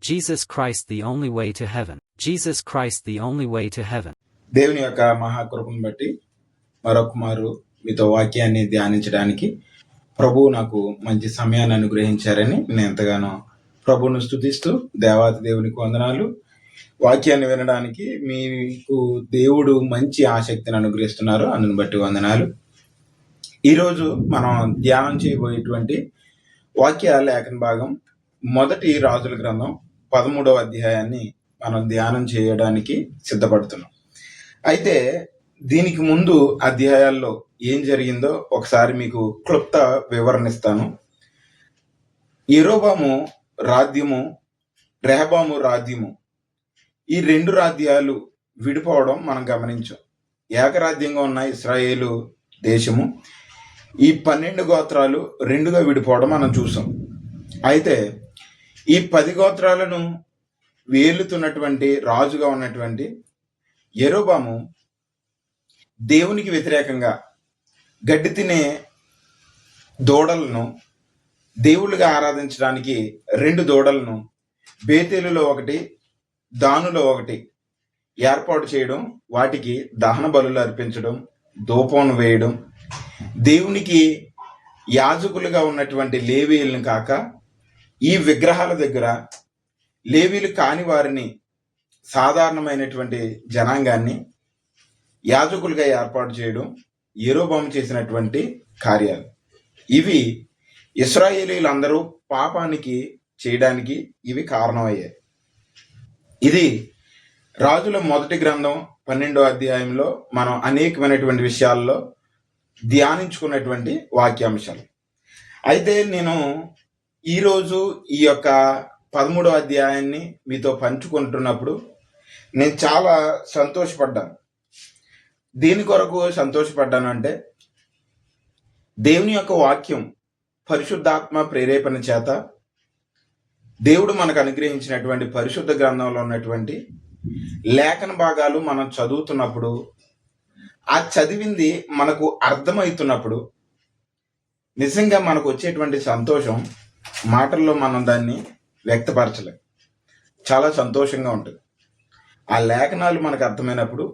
Jesus Christ the only way to heaven. Jesus Christ the only way to heaven. దేవుని యొక్క మహాకృపను బట్టి మరొకమారు మీతో వాక్యాన్ని ధ్యానించడానికి ప్రభువు నాకు మంచి సమయాన్ని అనుగ్రహించారని నేను ఎంతగానో ప్రభువును స్తుతిస్తూ దేవాతి దేవునికి వందనాలు. వాక్యాన్ని వినడానికి మీకు దేవుడు మంచి ఆసక్తిని అనుగ్రహిస్తున్నారు, అందుని బట్టి వందనాలు. ఈరోజు మనం ధ్యానం చేయబోయేటువంటి వాక్య లేఖన భాగం మొదటి రాజుల గ్రంథం 13వ అధ్యాయాన్ని మనం ధ్యానం చేయడానికి సిద్ధపడుతున్నాం. అయితే దీనికి ముందు అధ్యాయాల్లో ఏం జరిగిందో ఒకసారి మీకు క్లుప్త వివరణ ఇస్తాను. యెరోబాము రాజ్యము, రెహబాము రాజ్యము, ఈ రెండు రాజ్యాలు విడిపోవడం మనం గమనించాం. ఏకరాజ్యంగా ఉన్న ఇశ్రాయేలు దేశము ఈ 12 గోత్రాలు రెండుగా విడిపోవడం మనం చూసాం. అయితే ఈ 10 గోత్రాలను వేలుతున్నటువంటి రాజుగా ఉన్నటువంటి యెరోబాము దేవునికి వ్యతిరేకంగా గడ్డి తినే దూడలను దేవుళ్ళుగా ఆరాధించడానికి 2 దూడలను బేతేలులో ఒకటి, దానులో ఒకటి ఏర్పాటు చేయడం, వాటికి దహన బలులు అర్పించడం, ధూపం వేయడం, దేవునికి యాజకులుగా ఉన్నటువంటి లేవీయులను కాక ఈ విగ్రహాల దగ్గర లేవీలు కాని వారిని, సాధారణమైనటువంటి జనాంగాన్ని యాజకులుగా ఏర్పాటు చేయడం యెరోబాము చేసినటువంటి కార్యాలు. ఇవి ఇశ్రాయేలీలందరూ పాపానికి చేయడానికి ఇవి కారణమయ్యాయి. ఇది రాజుల మొదటి గ్రంథం 12వ అధ్యాయంలో మనం అనేకమైనటువంటి విషయాల్లో ధ్యానించుకున్నటువంటి వాక్యాంశాలు. అయితే నేను ఈరోజు ఈ యొక్క 13వ అధ్యాయాన్ని మీతో పంచుకుంటున్నప్పుడు నేను చాలా సంతోషపడ్డాను. దేని కొరకు సంతోషపడ్డాను అంటే, దేవుని యొక్క వాక్యం పరిశుద్ధాత్మ ప్రేరేపణ చేత దేవుడు మనకు అనుగ్రహించినటువంటి పరిశుద్ధ గ్రంథంలో ఉన్నటువంటి లేఖన భాగాలు మనం చదువుతున్నప్పుడు, ఆ చదివింది మనకు అర్థమవుతున్నప్పుడు నిజంగా మనకు వచ్చేటువంటి సంతోషం మాటల్లో మనం దాన్ని వ్యక్తపరచలేం. చాలా సంతోషంగా ఉంటుంది. ఆ లేఖనాలు మనకు అర్థమైనప్పుడు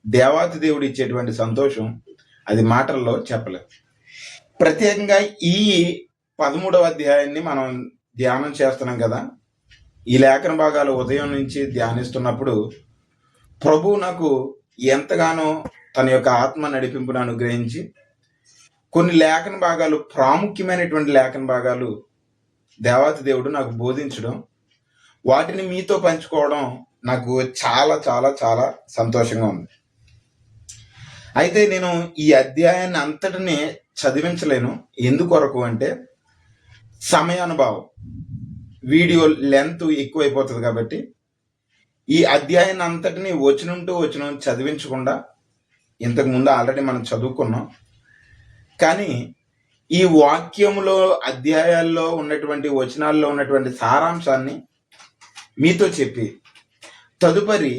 దేవాతి దేవుడు ఇచ్చేటువంటి సంతోషం అది మాటల్లో చెప్పలేం. ప్రత్యేకంగా ఈ 13వ అధ్యాయాన్ని మనం ధ్యానం చేస్తున్నాం కదా. ఈ లేఖన భాగాలు ఉదయం నుంచి ధ్యానిస్తున్నప్పుడు ప్రభువు నాకు ఎంతగానో తన యొక్క ఆత్మ నడిపింపును అనుగ్రహించి కొన్ని లేఖన భాగాలు, ప్రాముఖ్యమైనటువంటి లేఖన భాగాలు దేవాతి దేవుడు నాకు బోధించడం, వాటిని మీతో పంచుకోవడం నాకు చాలా చాలా చాలా సంతోషంగా ఉంది. అయితే నేను ఈ అధ్యాయాన్ని అంతటినీ చదివించలేను. ఎందుకొరకు అంటే సమయానుభావం, వీడియో లెంత్ ఎక్కువైపోతుంది కాబట్టి ఈ అధ్యాయాన్ని అంతటినీ వచనం టు వచనం చదివించకుండా, ఇంతకుముందు ఆల్రెడీ మనం చదువుకున్నాం, కానీ ఈ వాక్యంలో అధ్యాయాల్లో ఉన్నటువంటి వచనాల్లో ఉన్నటువంటి సారాంశాన్ని మీతో చెప్పి తదుపరి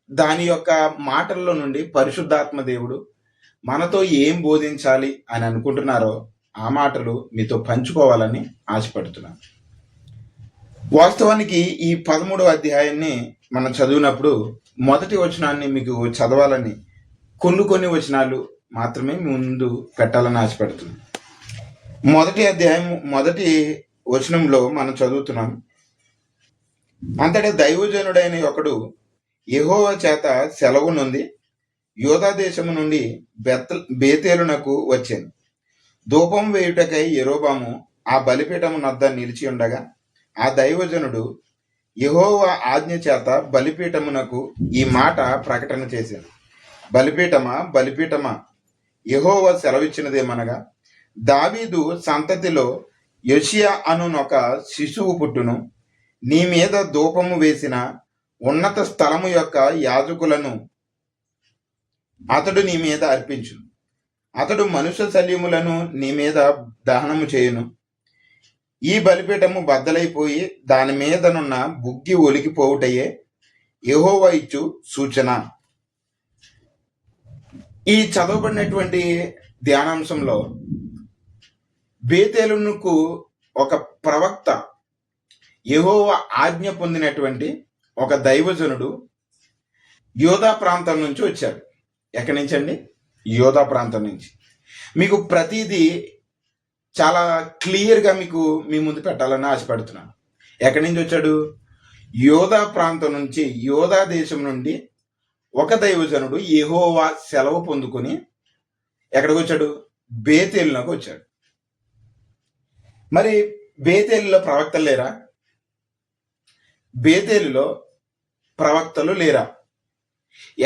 దాని యొక్క మాటల్లో నుండి పరిశుద్ధాత్మ దేవుడు మనతో ఏం బోధించాలి అని అనుకుంటున్నారో ఆ మాటలు మీతో పంచుకోవాలని ఆశపడుతున్నాను. వాస్తవానికి ఈ 13వ అధ్యాయాన్ని మనం చదివినప్పుడు మొదటి వచనాన్ని మీకు చదవాలని కొన్ని వచనాలు మాత్రమే ముందు పెట్టాలని ఆశపడుతున్నాను. మొదటి అధ్యాయం మొదటి వచనంలో మనం చదువుతున్నాం. అంతటా దైవజనుడైన ఒకడు యెహోవా చేత సెలవు నుండి యోధా దేశము నుండి బేతేలునకు వచ్చాను. ధూపం వేయుటకై యెరోబాము ఆ బలిపీఠము నద్ద నిలిచి ఉండగా ఆ దైవజనుడు యెహోవా ఆజ్ఞ చేత బలిపీఠమునకు ఈ మాట ప్రకటన చేశాను. బలిపీఠమా, యెహోవా సెలవిచ్చినదేమనగా, దావీదు సంతతిలో యోషియా అనునొక శిశువు పుట్టును. నీ మీద ధూపము వేసిన ఉన్నత స్థలము యొక్క యాజకులను అతడు నీ మీద అర్పించును. అతడు మనుష్య శల్యములను నీ మీద దహనము చేయును. ఈ బలిపీఠము బద్దలైపోయి దాని మీదనున్న బుగ్గి ఒలికిపోవుటయే యెహోవా ఇచ్చు సూచన. ఈ చదవబడినటువంటి ధ్యానాంశంలో బేతేలునకు ఒక ప్రవక్త యెహోవా ఆజ్ఞ పొందినటువంటి ఒక దైవజనుడు యోధా ప్రాంతం నుంచి వచ్చాడు. ఎక్కడి నుంచి అండి? యోధా ప్రాంతం నుంచి. మీకు ప్రతిదీ చాలా క్లియర్గా మీకు మీ ముందు పెట్టాలని ఆశపడుతున్నాను. ఎక్కడి నుంచి వచ్చాడు? యోధా ప్రాంతం నుంచి, యోధా దేశం నుండి ఒక దైవజనుడు యెహోవా సెలవు పొందుకొని ఎక్కడికి వచ్చాడు? బేతేలునకు వచ్చాడు. మరి బేతేలులో ప్రవక్తలు లేరా? బేతేలులో ప్రవక్తలు లేరా?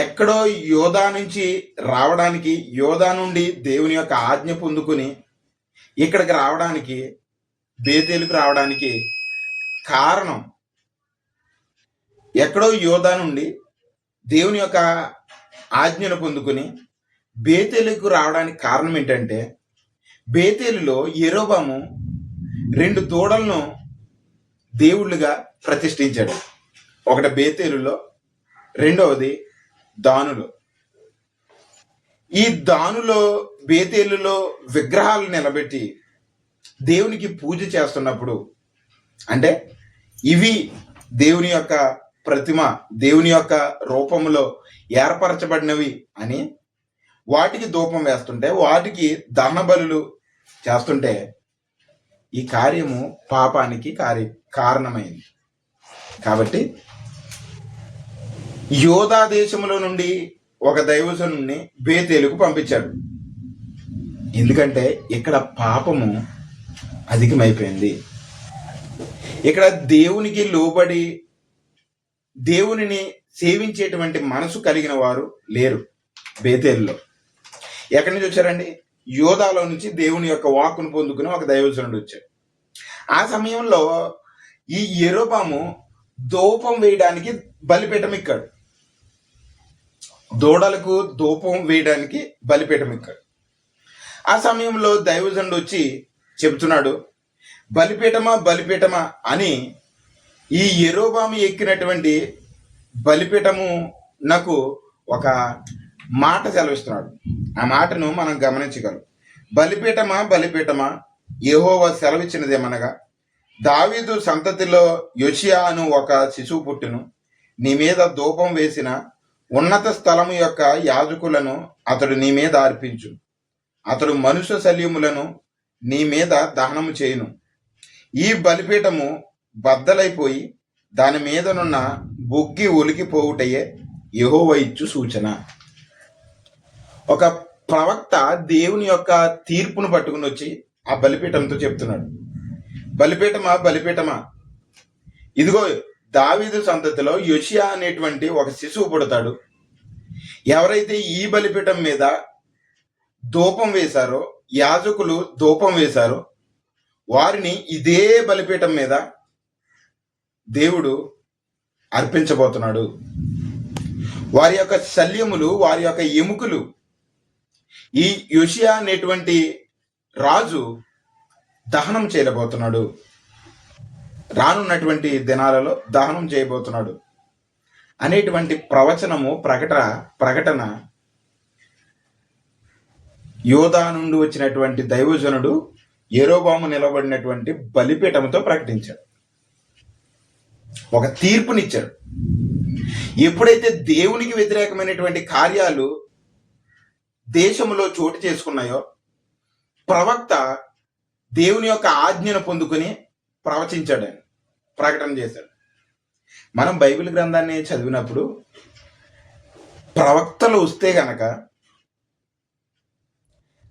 ఎక్కడో యోధా నుంచి రావడానికి, యోధా నుండి దేవుని యొక్క ఆజ్ఞ పొందుకుని ఇక్కడికి రావడానికి, బేతేలుకు రావడానికి కారణం, ఎక్కడో యోధా నుండి దేవుని యొక్క ఆజ్ఞను పొందుకుని బేతేలుకు రావడానికి కారణం ఏంటంటే, బేతేలులో యెరోబాము 2 దూడలను దేవుళ్ళుగా ప్రతిష్ఠించాడు. ఒకటి బేతేలులో, రెండవది దానులో. ఈ దానులో, బేతేలులో విగ్రహాలు నిలబెట్టి దేవునికి పూజ చేస్తున్నప్పుడు, అంటే ఇవి దేవుని యొక్క ప్రతిమ, దేవుని యొక్క రూపంలో ఏర్పరచబడినవి అని వాటికి ధూపం వేస్తుంటే, వాటికి దహన బలులు చేస్తుంటే ఈ కార్యము పాపానికి కారణమైంది. కాబట్టి యోధా దేశంలో నుండి ఒక దైవజనుడిని బేతేలుకు పంపించాడు. ఎందుకంటే ఇక్కడ పాపము అధికమైపోయింది. ఇక్కడ దేవునికి లోబడి దేవునిని సేవించేటువంటి మనసు కలిగిన వారు లేరు బేతేలులో. ఎక్కడి నుంచి వచ్చారండి? యోధాలో నుంచి దేవుని యొక్క వాక్కును పొందుకుని ఒక దైవజనుడు వచ్చాడు. ఆ సమయంలో ఈ యెరోబాము ధూపం వేయడానికి బలిపీఠం ఎక్కాడు. దూడలకు ధూపం వేయడానికి బలిపీఠం ఎక్కాడు. ఆ సమయంలో దైవజనుడు వచ్చి చెబుతున్నాడు, బలిపీఠమా బలిపీఠమా అని ఈ యెరోబాము ఎక్కినటువంటి బలిపీఠము నాకు ఒక మాట సెలవిస్తున్నాడు. ఆ మాటను మనం గమనించగలం. బలిపీఠమా బలిపీఠమా, యెహోవా సెలవిచ్చినదేమనగా, దావీదు సంతతిలో యోషియా అను ఒక శిశువు పుట్టును, నీ మీద ధూపం వేసిన ఉన్నత స్థలము యొక్క యాజకులను అతడు నీ మీద అర్పించు. అతడు మనుష్య శల్యములను నీ మీద దహనము చేయును. ఈ బలిపీఠము బద్దలైపోయి దాని మీదనున్న బొగ్గి ఒలికిపోవుటయే యెహోవా ఇచ్చు సూచన. ఒక ప్రవక్త దేవుని యొక్క తీర్పును పట్టుకుని వచ్చి ఆ బలిపీఠంతో చెప్తున్నాడు, బలిపీఠమా బలిపీఠమా, ఇదిగో దావీదు సంతతిలో యోషియా అనేటువంటి ఒక శిశువు పుడతాడు. ఎవరైతే ఈ బలిపీఠం మీద ధూపం వేశారో, యాజకులు ధూపం వేశారో, వారిని ఇదే బలిపీఠం మీద దేవుడు అర్పించబోతున్నాడు. వారి యొక్క శల్యములు, వారి యొక్క ఎముకలు ఈ యోషియా అనేటువంటి రాజు దహనం చేయబోతున్నాడు. రానున్నటువంటి దినాలలో దహనం చేయబోతున్నాడు అనేటువంటి ప్రవచనము, ప్రకటన యోధా నుండి వచ్చినటువంటి దైవజనుడు యెరోబాము నిలబడినటువంటి బలిపీఠంతో ప్రకటించాడు. ఒక తీర్పునిచ్చాడు. ఎప్పుడైతే దేవునికి వ్యతిరేకమైనటువంటి కార్యాలు దేశంలో చోటు చేసుకున్నాయో, ప్రవక్త దేవుని యొక్క ఆజ్ఞను పొందుకుని ప్రవచించాడు, ఆయన ప్రకటన చేశాడు. మనం బైబిల్ గ్రంథాన్ని చదివినప్పుడు ప్రవక్తలు వస్తే గనక,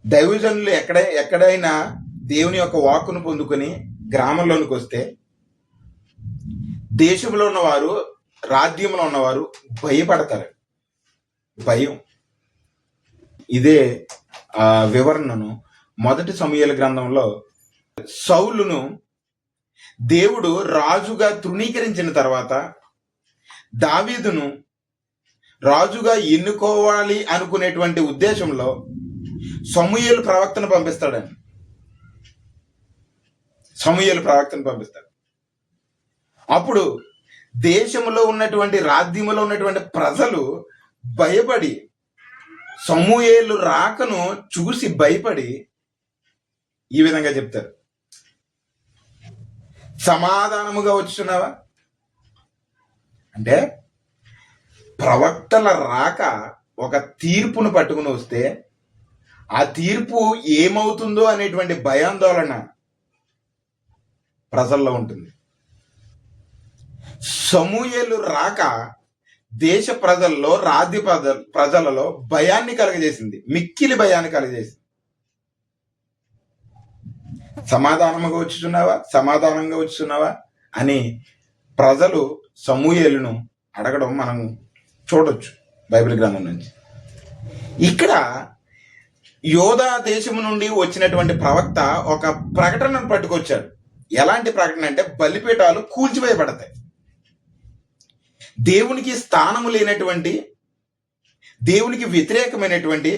దైవజనులు ఎక్కడైనా దేవుని యొక్క వాక్కును పొందుకొని గ్రామంలోనికి వస్తే, దేశంలో ఉన్నవారు, రాజ్యంలో ఉన్నవారు భయపడతారు. భయం. ఇదే వివరణను 1 సమూయేలు గ్రంథంలో సౌలును దేవుడు రాజుగా తృణీకరించిన తర్వాత దావీదును రాజుగా ఎన్నుకోవాలి అనుకునేటువంటి ఉద్దేశంలో సమూయేలు ప్రవక్తను పంపిస్తాడని. సమూయేలు ప్రవక్తను పంపిస్తాడు. అప్పుడు దేశంలో ఉన్నటువంటి, రాజ్యంలో ఉన్నటువంటి ప్రజలు భయపడి, సమూయేలు రాకను చూసి భయపడి ఈ విధంగా చెప్తారు, సమాధానముగా వచ్చుచున్నావా? అంటే ప్రవక్తల రాక ఒక తీర్పును పట్టుకుని వస్తే ఆ తీర్పు ఏమవుతుందో అనేటువంటి భయాందోళన ప్రజల్లో ఉంటుంది. సమూయేలు రాక దేశ ప్రజల్లో, రాజ్య ప్రజలలో భయాన్ని కలగజేసింది, మిక్కిలి భయాన్ని కలగజేసింది. సమాధానంగా వచ్చుచున్నావా అని ప్రజలు సమూయేలును అడగడం మనం చూడొచ్చు బైబిల్ గ్రంథం నుంచి. ఇక్కడ యోధా దేశము నుండి వచ్చినటువంటి ప్రవక్త ఒక ప్రకటనను పట్టుకొచ్చాడు. ఎలాంటి ప్రకటన అంటే బలిపీఠాలు కూల్చివేయబడతాయి. దేవునికి స్థానము లేనటువంటి, దేవునికి వ్యతిరేకమైనటువంటి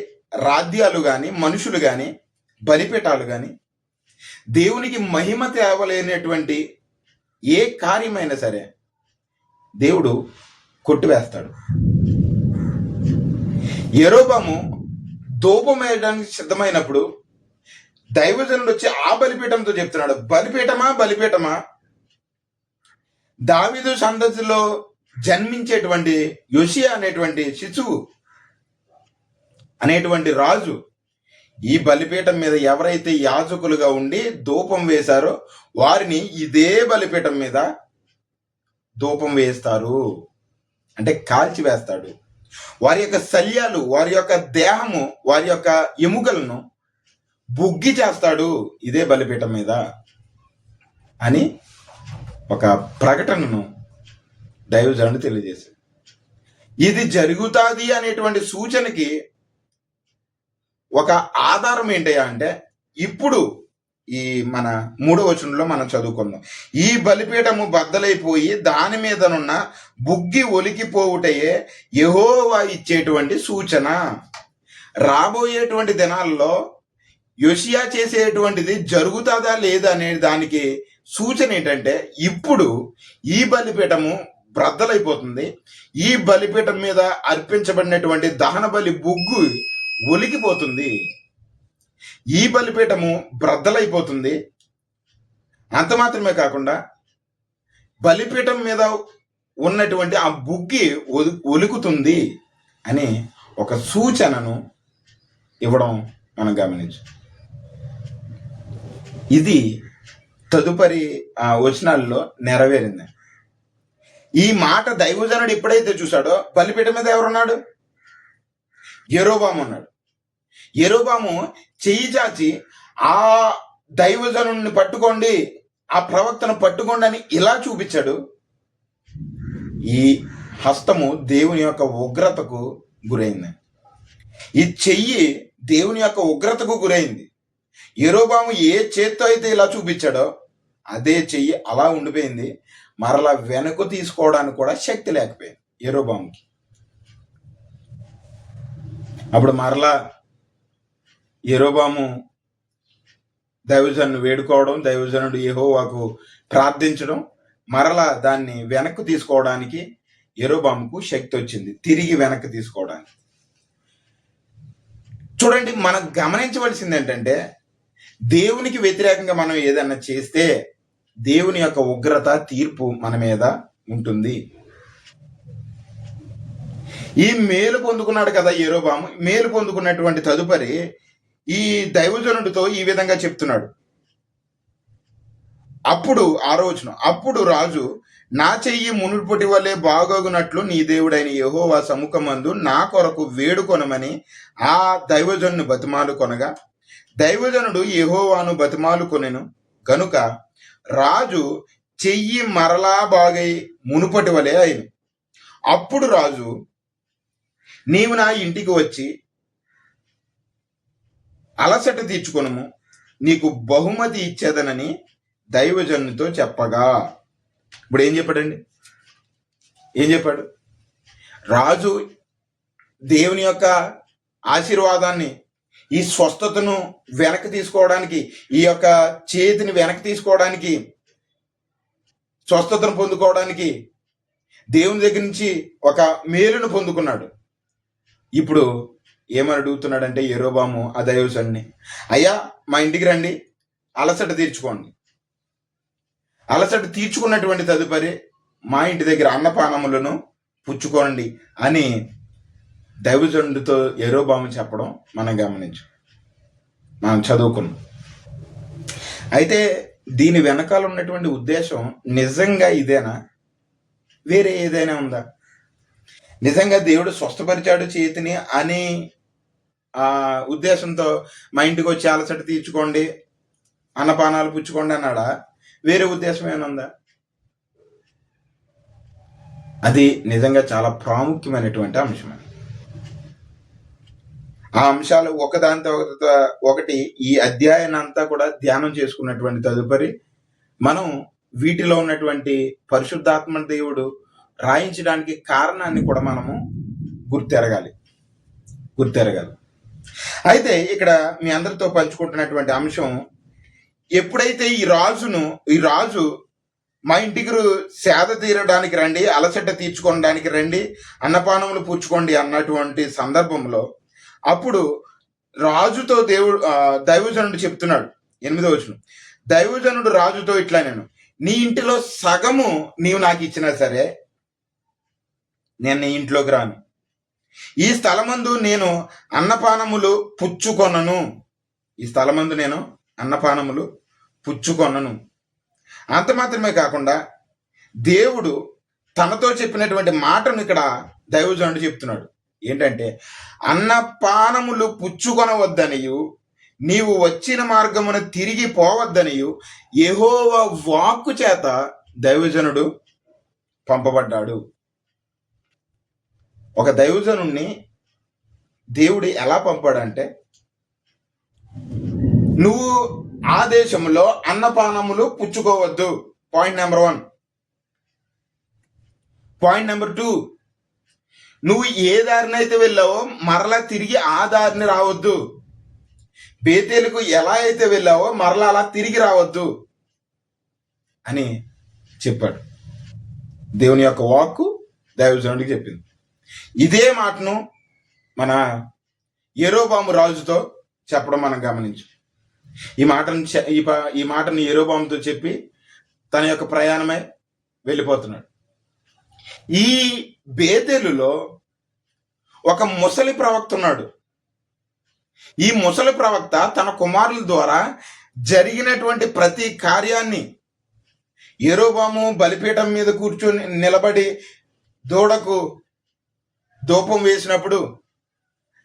రాజ్యాలు కానీ, మనుషులు కానీ, బలిపీఠాలు కానీ, దేవునికి మహిమ తేవలేనటువంటి ఏ కార్యమైనా సరే దేవుడు కొట్టివేస్తాడు. యెరోబాము ధూపం వేయడానికి సిద్ధమైనప్పుడు దైవజనుడు వచ్చి ఆ బలిపీఠంతో చెప్తున్నాడు, బలిపీఠమా, దావీదు సంతతిలో జన్మించేటువంటి యోషియా అనేటువంటి శిశువు అనేటువంటి రాజు ఈ బలిపీఠం మీద ఎవరైతే యాజకులుగా ఉండి ధూపం వేశారో వారిని ఇదే బలిపీఠం మీద ధూపం వేస్తారు, అంటే కాల్చి వేస్తాడు. వారి యొక్క శల్యాలు, వారి యొక్క దేహము, వారి యొక్క ఎముకలను బుగ్గి చేస్తాడు ఇదే బలిపీఠం మీద అని ఒక ప్రకటనను దైవజనుడు తెలియజేశాడు. ఇది జరుగుతుంది అనేటువంటి సూచనకి ఒక ఆధారం ఏంటయ్యా అంటే, ఇప్పుడు ఈ మన 3వ వచనంలో మనం చదువుకుందాం. ఈ బలిపీఠము బద్దలైపోయి దాని మీదనున్న బుగ్గి ఒలికిపోవుటయే యెహోవా ఇచ్చేటువంటి సూచన. రాబోయేటువంటి దినాల్లో యోషియా చేసేటువంటిది జరుగుతుందా లేదా అనే దానికి సూచన ఏంటంటే, ఇప్పుడు ఈ బలిపీఠము బ్రద్దలైపోతుంది. ఈ బలిపీఠం మీద అర్పించబడినటువంటి దహన బలి బుగ్గు ఒలికిపోతుంది. ఈ బలిపీఠము బ్రద్దలైపోతుంది. అంత మాత్రమే కాకుండా బలిపీఠం మీద ఉన్నటువంటి ఆ బుగ్గి ఒలుకుతుంది అని ఒక సూచనను ఇవ్వడం మనం గమనించు. ఇది తదుపరి వచనాల్లో నెరవేరింది. ఈ మాట దైవజనుడు ఎప్పుడైతే చూశాడో బలిపీఠం మీద ఎవరున్నాడు? యెరోబాము ఉన్నాడు. యెరోబాము చెయ్యి చాచి ఆ దైవజనుడిని పట్టుకోండి, ఆ ప్రవక్తను పట్టుకోండి అని ఇలా చూపించాడు. ఈ హస్తము దేవుని యొక్క ఉగ్రతకు గురైంది. ఈ చెయ్యి దేవుని యొక్క ఉగ్రతకు గురైంది. యెరోబాము ఏ చేత్తో అయితే ఇలా చూపించాడో అదే చెయ్యి అలా ఉండిపోయింది. మరలా వెనక్కు తీసుకోవడానికి కూడా శక్తి లేకపోయింది యెరోబాముకి. అప్పుడు మరలా యెరోబాము దైవజనుడు వేడుకోవడం, దైవజనుడు యెహోవాకు ప్రార్థించడం, మరలా దాన్ని వెనక్కు తీసుకోవడానికి యెరోబాముకు శక్తి వచ్చింది, తిరిగి వెనక్కి తీసుకోవడానికి. చూడండి, మనం గమనించవలసింది ఏంటంటే, దేవునికి వ్యతిరేకంగా మనం ఏదన్నా చేస్తే దేవుని యొక్క ఉగ్రత, తీర్పు మన మీద ఉంటుంది. ఈ మేలు పొందుకున్నాడు కదా యెరోబాము. మేలు పొందుకున్నటువంటి తదుపరి ఈ దైవజనుడితో ఈ విధంగా చెప్తున్నాడు. అప్పుడు 6వ వచనం, అప్పుడు రాజు, నా చెయ్యి మునుపటి వలె బాగోగునట్లు నీ దేవుడైన యెహోవా సముఖమందు నా కొరకు వేడుకొనమని ఆ దైవజనుని బతిమాలు కొనగా, దైవజనుడు యెహోవాను బతిమాలు కొనెను గనుక రాజు చెయ్యి మరలా బాగై మునుపటి వలె అయింది. అప్పుడు రాజు, నీవు నా ఇంటికి వచ్చి అలసట తీర్చుకొనుము, నీకు బహుమతి ఇచ్చేదనని దైవజనునితో చెప్పగా. ఇప్పుడు ఏం చెప్పాడు? రాజు దేవుని యొక్క ఆశీర్వాదాన్ని, ఈ స్వస్థతను వెనక్కి తీసుకోవడానికి, ఈ యొక్క చేతిని వెనక్కి తీసుకోవడానికి, స్వస్థతను పొందుకోవడానికి దేవుని దగ్గర నుంచి ఒక మేలును పొందుకున్నాడు. ఇప్పుడు ఏమని అడుగుతున్నాడంటే యెరోబాము ఆ దైవజనుని, అయ్యా మా ఇంటికి రండి, అలసట తీర్చుకోండి. అలసట తీర్చుకున్నటువంటి తదుపరి మా ఇంటి దగ్గర అన్నపానములను పుచ్చుకోండి అని దైవజనుడితో యెరోబాము చెప్పడం మనం చదువుకున్నాం. అయితే దీని వెనకాల ఉన్నటువంటి ఉద్దేశం నిజంగా ఇదేనా, వేరే ఏదైనా ఉందా? నిజంగా దేవుడు స్వస్థపరిచాడు చేతిని అని ఉద్దేశంతో మా ఇంటికి వచ్చి అలసట తీర్చుకోండి, అన్నపానాలు పుచ్చుకోండి అన్నాడా? వేరే ఉద్దేశం ఏమైనా ఉందా? అది నిజంగా చాలా ప్రాముఖ్యమైనటువంటి అంశం. ఆ అంశాలు ఒకదానితో ఒకటి ఈ అధ్యాయాన్ని అంతా కూడా ధ్యానం చేసుకున్నటువంటి తదుపరి మనం వీటిలో ఉన్నటువంటి పరిశుద్ధాత్మ దేవుడు రాయించడానికి కారణాన్ని కూడా మనము గుర్తెరగాలి. అయితే ఇక్కడ మీ అందరితో పంచుకుంటున్నటువంటి అంశం, ఎప్పుడైతే ఈ రాజు మా ఇంటికి సేద తీరడానికి రండి, అలసట తీర్చుకోవడానికి రండి, అన్నపానములు పుచ్చుకోండి అన్నటువంటి సందర్భంలో అప్పుడు రాజుతో దైవజనుడు చెప్తున్నాడు. 8వ వచనం, దైవజనుడు రాజుతో ఇట్లా, నేను నీ ఇంటిలో సగము నీవు నాకు ఇచ్చినా సరే నేను నీ ఇంట్లోకి రాను. ఈ స్థలమందు నేను అన్నపానములు పుచ్చుకొనను. అంత మాత్రమే కాకుండా దేవుడు తనతో చెప్పినటువంటి మాటను ఇక్కడ దైవజనుడు చెప్తున్నాడు. ఏంటంటే, అన్నపానములు పుచ్చుకొనవద్దనియు నీవు వచ్చిన మార్గమున తిరిగి పోవద్దనియు యెహోవా వాక్కు చేత దైవజనుడు పంపబడ్డాడు. ఒక దైవజనుణ్ణి దేవుడు ఎలా పంపాడంటే, నువ్వు ఆ దేశంలో అన్నపానములు పుచ్చుకోవద్దు, పాయింట్ నెంబర్ 1. పాయింట్ నెంబర్ 2, నువ్వు ఏ దారినైతే వెళ్ళావో మరలా తిరిగి ఆ దారిని రావద్దు. బేతేలుకు ఎలా అయితే వెళ్ళావో మరలా అలా తిరిగి రావద్దు అని చెప్పాడు. దేవుని యొక్క వాక్కు దైవజనుడికి చెప్పింది. ఇదే మాటను మన యెరోబాము రాజుతో చెప్పడం మనం గమనించాం. ఈ మాటను యెరోబాముతో చెప్పి తన యొక్క ప్రయాణమై వెళ్ళిపోతున్నాడు. ఈ బేతేలులో ఒక ముసలి ప్రవక్త ఉన్నాడు. ఈ ముసలి ప్రవక్త తన కుమారుల ద్వారా జరిగినటువంటి ప్రతి కార్యాన్ని, యెరోబాము బలిపీఠం మీద కూర్చొని నిలబడి దూడకు ధూపం వేసినప్పుడు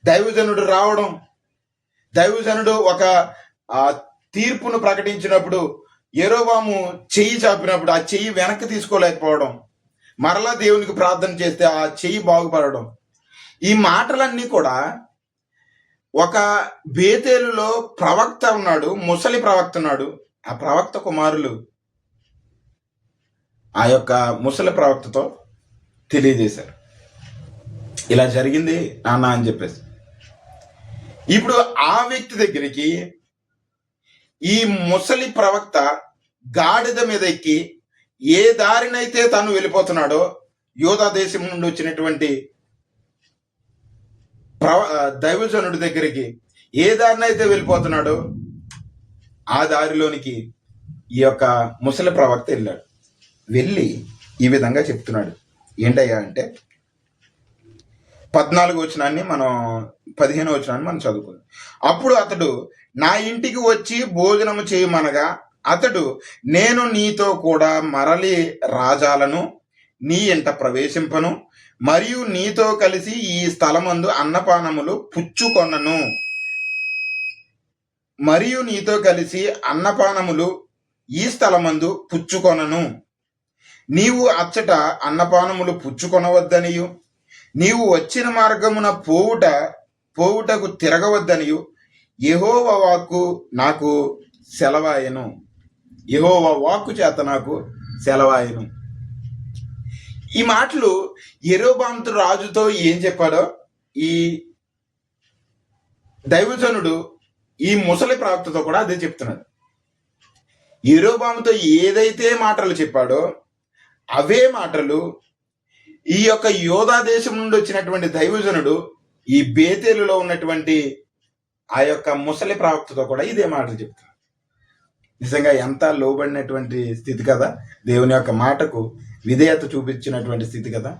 దైవజనుడు రావడం, దైవజనుడు ఒక తీర్పును ప్రకటించినప్పుడు యెరోబాము చెయ్యి చాపినప్పుడు ఆ చెయ్యి వెనక్కి తీసుకోలేకపోవడం, మరలా దేవునికి ప్రార్థన చేస్తే ఆ చెయ్యి బాగుపడడం, ఈ మాటలన్నీ కూడా ఒక బేతేలులో ప్రవక్త ఉన్నాడు, ముసలి ప్రవక్త ఉన్నాడు. ఆ ప్రవక్త కుమారులు ఆ యొక్క ముసలి ప్రవక్తతో తెలియజేశారు, ఇలా జరిగింది నాన్న అని చెప్పేసి. ఇప్పుడు ఆ వ్యక్తి దగ్గరికి ఈ ముసలి ప్రవక్త గాడిద మీద ఎక్కి ఏ దారినైతే తను వెళ్ళిపోతున్నాడో, యోధా దేశం నుండి వచ్చినటువంటి దైవజనుడి దగ్గరికి ఏ దారినైతే వెళ్ళిపోతున్నాడో ఆ దారిలోనికి ఈ యొక్క ముసలి ప్రవక్త వెళ్ళాడు. వెళ్ళి ఈ విధంగా చెప్తున్నాడు. ఏంటయ్యా అంటే, 14వ వచనాన్ని 15వ వచనాన్ని మనం చదువుకుందాం. అప్పుడు అతడు నా ఇంటికి వచ్చి భోజనము చేయమనగా అతడు, నేను నీతో కూడా మరలి రాజాలను నీ ఇంట ప్రవేశింపను, మరియు నీతో కలిసి ఈ స్థలమందు అన్నపానములు పుచ్చుకొనను. ఈ స్థలమందు పుచ్చుకొనను. నీవు అచ్చట అన్నపానములు పుచ్చుకొనవద్దనియు నీవు వచ్చిన మార్గమున పోవుటకు తిరగవద్దనియు యెహోవా వాక్కు నాకు సెలవాయెను. యెహోవా వాక్కు చేత నాకు సెలవాయెను. ఈ మాటలు యెరోబాము రాజుతో ఏం చెప్పాడో ఈ దైవజనుడు ఈ ముసలి ప్రవక్తతో కూడా అదే చెప్తున్నాడు. యెరోబాముతో ఏదైతే మాటలు చెప్పాడో అవే మాటలు ఈ యొక్క యోధా దేశం నుండి వచ్చినటువంటి దైవజనుడు ఈ బేతేలులో ఉన్నటువంటి ఆ యొక్క ముసలి ప్రవక్తతో కూడా ఇదే మాటలు చెప్తాడు. నిజంగా ఎంత లోబడినటువంటి స్థితి కదా, దేవుని యొక్క మాటకు విధేయత చూపించినటువంటి స్థితి కదా.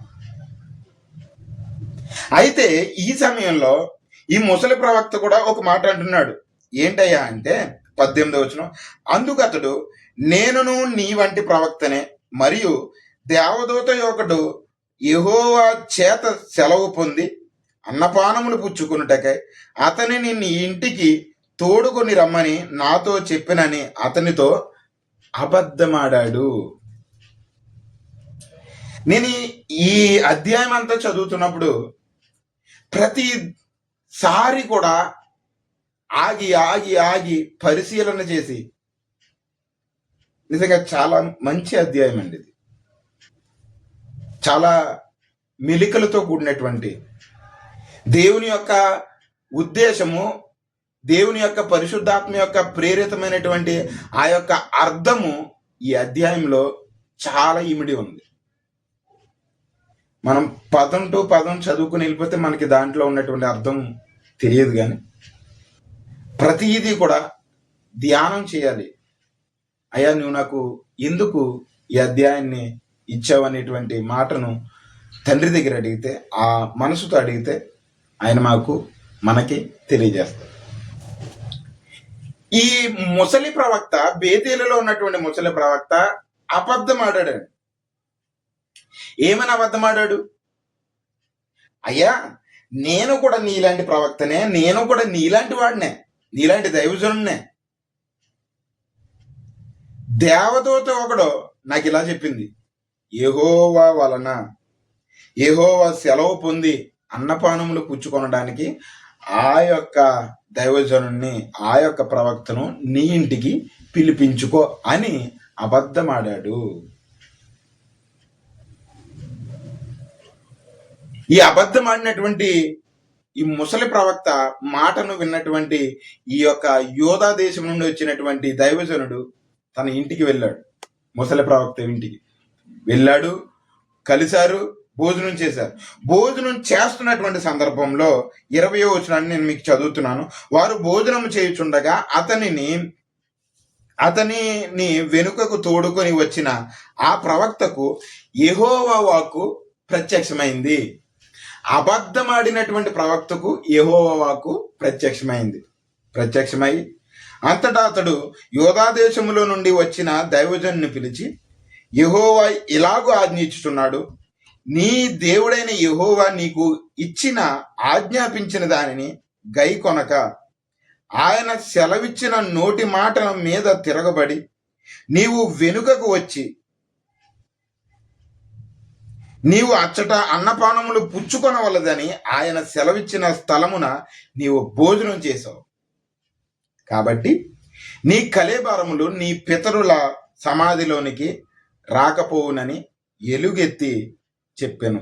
అయితే ఈ సమయంలో ఈ ముసలి ప్రవక్త కూడా ఒక మాట అంటున్నాడు. ఏంటయ్యా అంటే 18వ వచనం, అందుకు అతడు, నేనును నీ వంటి ప్రవక్తనే, మరియు దేవదూత ఒకడు యెహోవా చేత సెలవు పొంది అన్నపానములు పుచ్చుకొనుటకై అతనిని నీ ఇంటికి తోడుకొని రమ్మని నాతో చెప్పినని అతనితో అబద్ధమాడాడు. నేను ఈ అధ్యాయం అంతా చదువుతున్నప్పుడు ప్రతిసారి కూడా ఆగి ఆగి ఆగి పరిశీలన చేసి, నిజంగా చాలా మంచి అధ్యాయం అండి ఇది. చాలా మెలికలతో కూడినటువంటి దేవుని యొక్క ఉద్దేశము, దేవుని యొక్క పరిశుద్ధాత్మ యొక్క ప్రేరితమైనటువంటి ఆ యొక్క అర్థము ఈ అధ్యాయంలో చాలా ఇమిడి ఉంది. మనం పదం టు పదం చదువుకుని వెళ్ళిపోతే మనకి దాంట్లో ఉన్నటువంటి అర్థం తెలియదు, కానీ ప్రతిదీ కూడా ధ్యానం చేయాలి. అయ్యా నువ్వు నాకు ఎందుకు ఈ అధ్యాయాన్ని ఇచ్చావనేటువంటి మాటను తండ్రి దగ్గర అడిగితే, ఆ మనసుతో అడిగితే ఆయన మనకి తెలియజేస్తాడు. ఈ ముసలి ప్రవక్త, బేతేలులో ఉన్నటువంటి ముసలి ప్రవక్త అబద్ధం ఆడాడు. ఏమని అబద్ధం ఆడాడు? అయ్యా నేను కూడా నీలాంటి ప్రవక్తనే, నేను కూడా నీలాంటి వాడినే, నీలాంటి దైవజనుడినే. దేవదూత ఒకడు నాకు ఇలా చెప్పింది, యెహోవా వలన, యెహోవా సెలవు పొంది అన్నపానములు పుచ్చుకొనడానికి ఆ యొక్క దైవజనుణ్ణి, ఆ యొక్క ప్రవక్తను నీ ఇంటికి పిలిపించుకో అని అబద్ధమాడాడు. ఈ అబద్ధమాడినటువంటి ఈ ముసలి ప్రవక్త మాటను విన్నటువంటి ఈ యొక్క యోధా దేశం నుండి వచ్చినటువంటి దైవజనుడు తన ఇంటికి వెళ్ళాడు. ముసలి ప్రవక్త ఇంటికి వెళ్ళాడు, కలిశారు, భోజనం చేశారు. భోజనం చేస్తున్నటువంటి సందర్భంలో 20వ వచనాన్ని నేను మీకు చదువుతున్నాను. వారు భోజనం చేయుచుండగా అతనిని వెనుకకు తోడుకొని వచ్చిన ఆ ప్రవక్తకు యెహోవా వాక్కు ప్రత్యక్షమైంది. అబద్ధమాడినటువంటి ప్రవక్తకు యెహోవా వాక్కు ప్రత్యక్షమై అంతటా అతడు యోధా దేశములో నుండి వచ్చిన దైవజనుని పిలిచి, యెహోవా ఇలాగూ ఆజ్ఞించుచున్నాడు, నీ దేవుడైన యెహోవా నీకు ఆజ్ఞాపించిన దానిని గైకొనక ఆయన సెలవిచ్చిన నోటి మాటల మీద తిరగబడి నీవు వెనుకకు వచ్చి నీవు అచ్చట అన్నపానములు పుచ్చుకొనవలదని ఆయన సెలవిచ్చిన స్థలమున నీవు భోజనం చేసావు. కాబట్టి నీ కళేబరములు నీ పితరుల సమాధిలోనికి రాకపోవునని ఎలుగెత్తి చెప్పెను.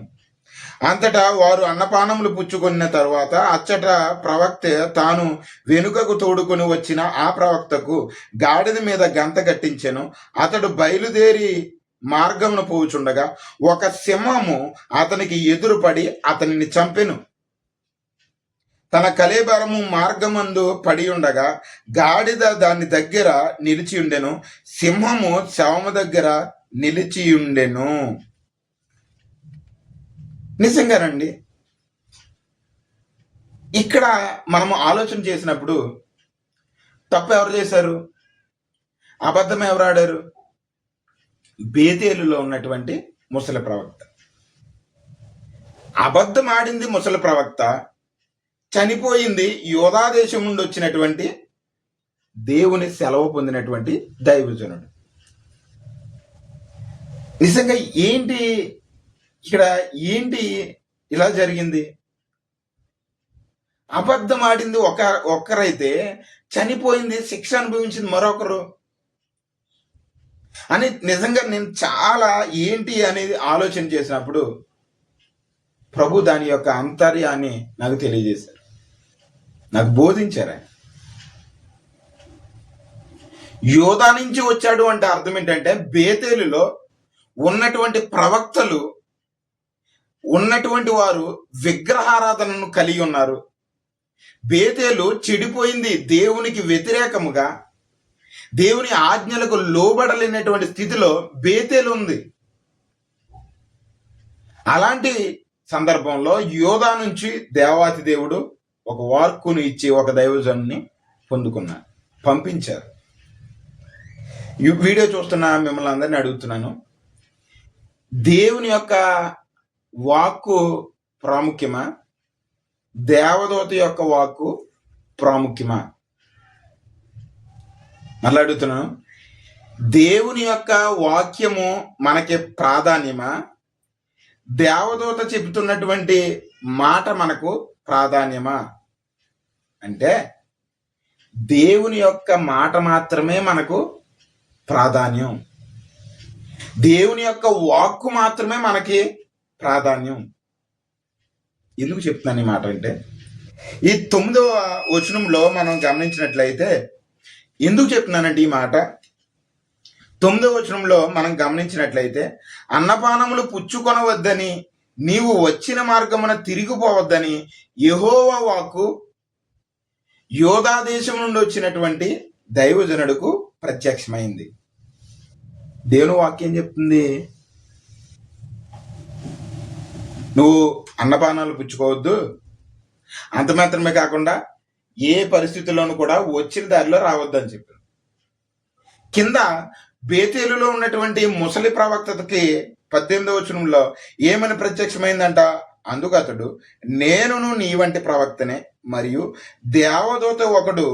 అంతటా వారు అన్నపానములు పుచ్చుకొన్న తరువాత అచ్చట ప్రవక్త తాను వెనుకకు తోడుకొని వచ్చిన ఆ ప్రవక్తకు గాడిద మీద గంత కట్టించెను. అతడు బయలుదేరి మార్గమును పోవుచుండగా ఒక సింహము అతనికి ఎదురుపడి అతనిని చంపెను. తన కళేబరము మార్గమందు పడి ఉండగా గాడిద దాని దగ్గర నిలిచి ఉండెను, సింహము శవము దగ్గర నిలిచి ఉండెను. నిజంగానండి, ఇక్కడ మనము ఆలోచన చేసినప్పుడు తప్పు ఎవరు చేశారు? అబద్ధం ఎవరు ఆడారు? బేతేలులో ఉన్నటువంటి ముసలి ప్రవక్త. అబద్ధం ఆడింది ముసలి ప్రవక్త, చనిపోయింది యోధా దేశం నుండి వచ్చినటువంటి దేవుని సెలవు పొందినటువంటి దైవజనుడు. నిజంగా ఏంటి ఇలా జరిగింది? అబద్ధం ఆడింది ఒక్కరైతే చనిపోయింది, శిక్ష అనుభవించింది మరొకరు అని నిజంగా నేను చాలా ఏంటి అనేది ఆలోచన చేసినప్పుడు ప్రభు దాని యొక్క అంతర్యాన్ని నాకు తెలియజేశారు, నాకు బోధించారు. ఆయన యోధా నుంచి వచ్చాడు అంటే అర్థం ఏంటంటే బేతేలులో ఉన్నటువంటి ప్రవక్తలు, ఉన్నటువంటి వారు విగ్రహారాధనను కలిగి ఉన్నారు. బేతేలు చెడిపోయింది, దేవునికి వ్యతిరేకముగా దేవుని ఆజ్ఞలకు లోబడలేనటువంటి స్థితిలో బేతేలు ఉంది. అలాంటి సందర్భంలో యోధా నుంచి దేవాతి దేవుడు ఒక వార్కును ఇచ్చి ఒక దైవజనుని పొందుకున్నారు, పంపించారు. ఈ వీడియో చూస్తున్న మిమ్మల్ని అందరినీ అడుగుతున్నాను, దేవుని యొక్క వాక్కు ప్రాముఖ్యమా, దేవదూత యొక్క వాక్కు ప్రాముఖ్యమా? మళ్ళీ అడుగుతున్నాను, దేవుని యొక్క వాక్యము మనకి ప్రాధాన్యమా, దేవదూత చెబుతున్నటువంటి మాట మనకు ప్రాధాన్యమా? అంటే దేవుని యొక్క మాట మాత్రమే మనకు ప్రాధాన్యం, దేవుని యొక్క వాక్కు మాత్రమే మనకి ప్రాధాన్యం. ఎందుకు చెప్తున్నాను ఈ మాట అంటే, ఈ 9వ వచనంలో మనం గమనించినట్లయితే, ఎందుకు చెప్తున్నానంటే ఈ మాట, 9వ వచనంలో మనం గమనించినట్లయితే, అన్నపానములు పుచ్చుకొనవద్దని, నీవు వచ్చిన మార్గమున తిరిగిపోవద్దని యెహోవా వాక్కు యోధా దేశం నుండి వచ్చినటువంటి దైవజనుడుకు ప్రత్యక్షమైంది. దేవుని వాక్యం చెప్తుంది, నువ్వు అన్నపానాలు పుచ్చుకోవద్దు, అంత మాత్రమే కాకుండా ఏ పరిస్థితుల్లోనూ కూడా వచ్చిన దారిలో రావద్దని చెప్పారు. కింద బేతేలులో ఉన్నటువంటి ముసలి ప్రవక్తకి 18వ వచనంలో ఏమని ప్రత్యక్షమైందంట, అందుకు అతడు, నేనును నీ వంటి ప్రవక్తనే, మరియు దేవదూత ఒకడు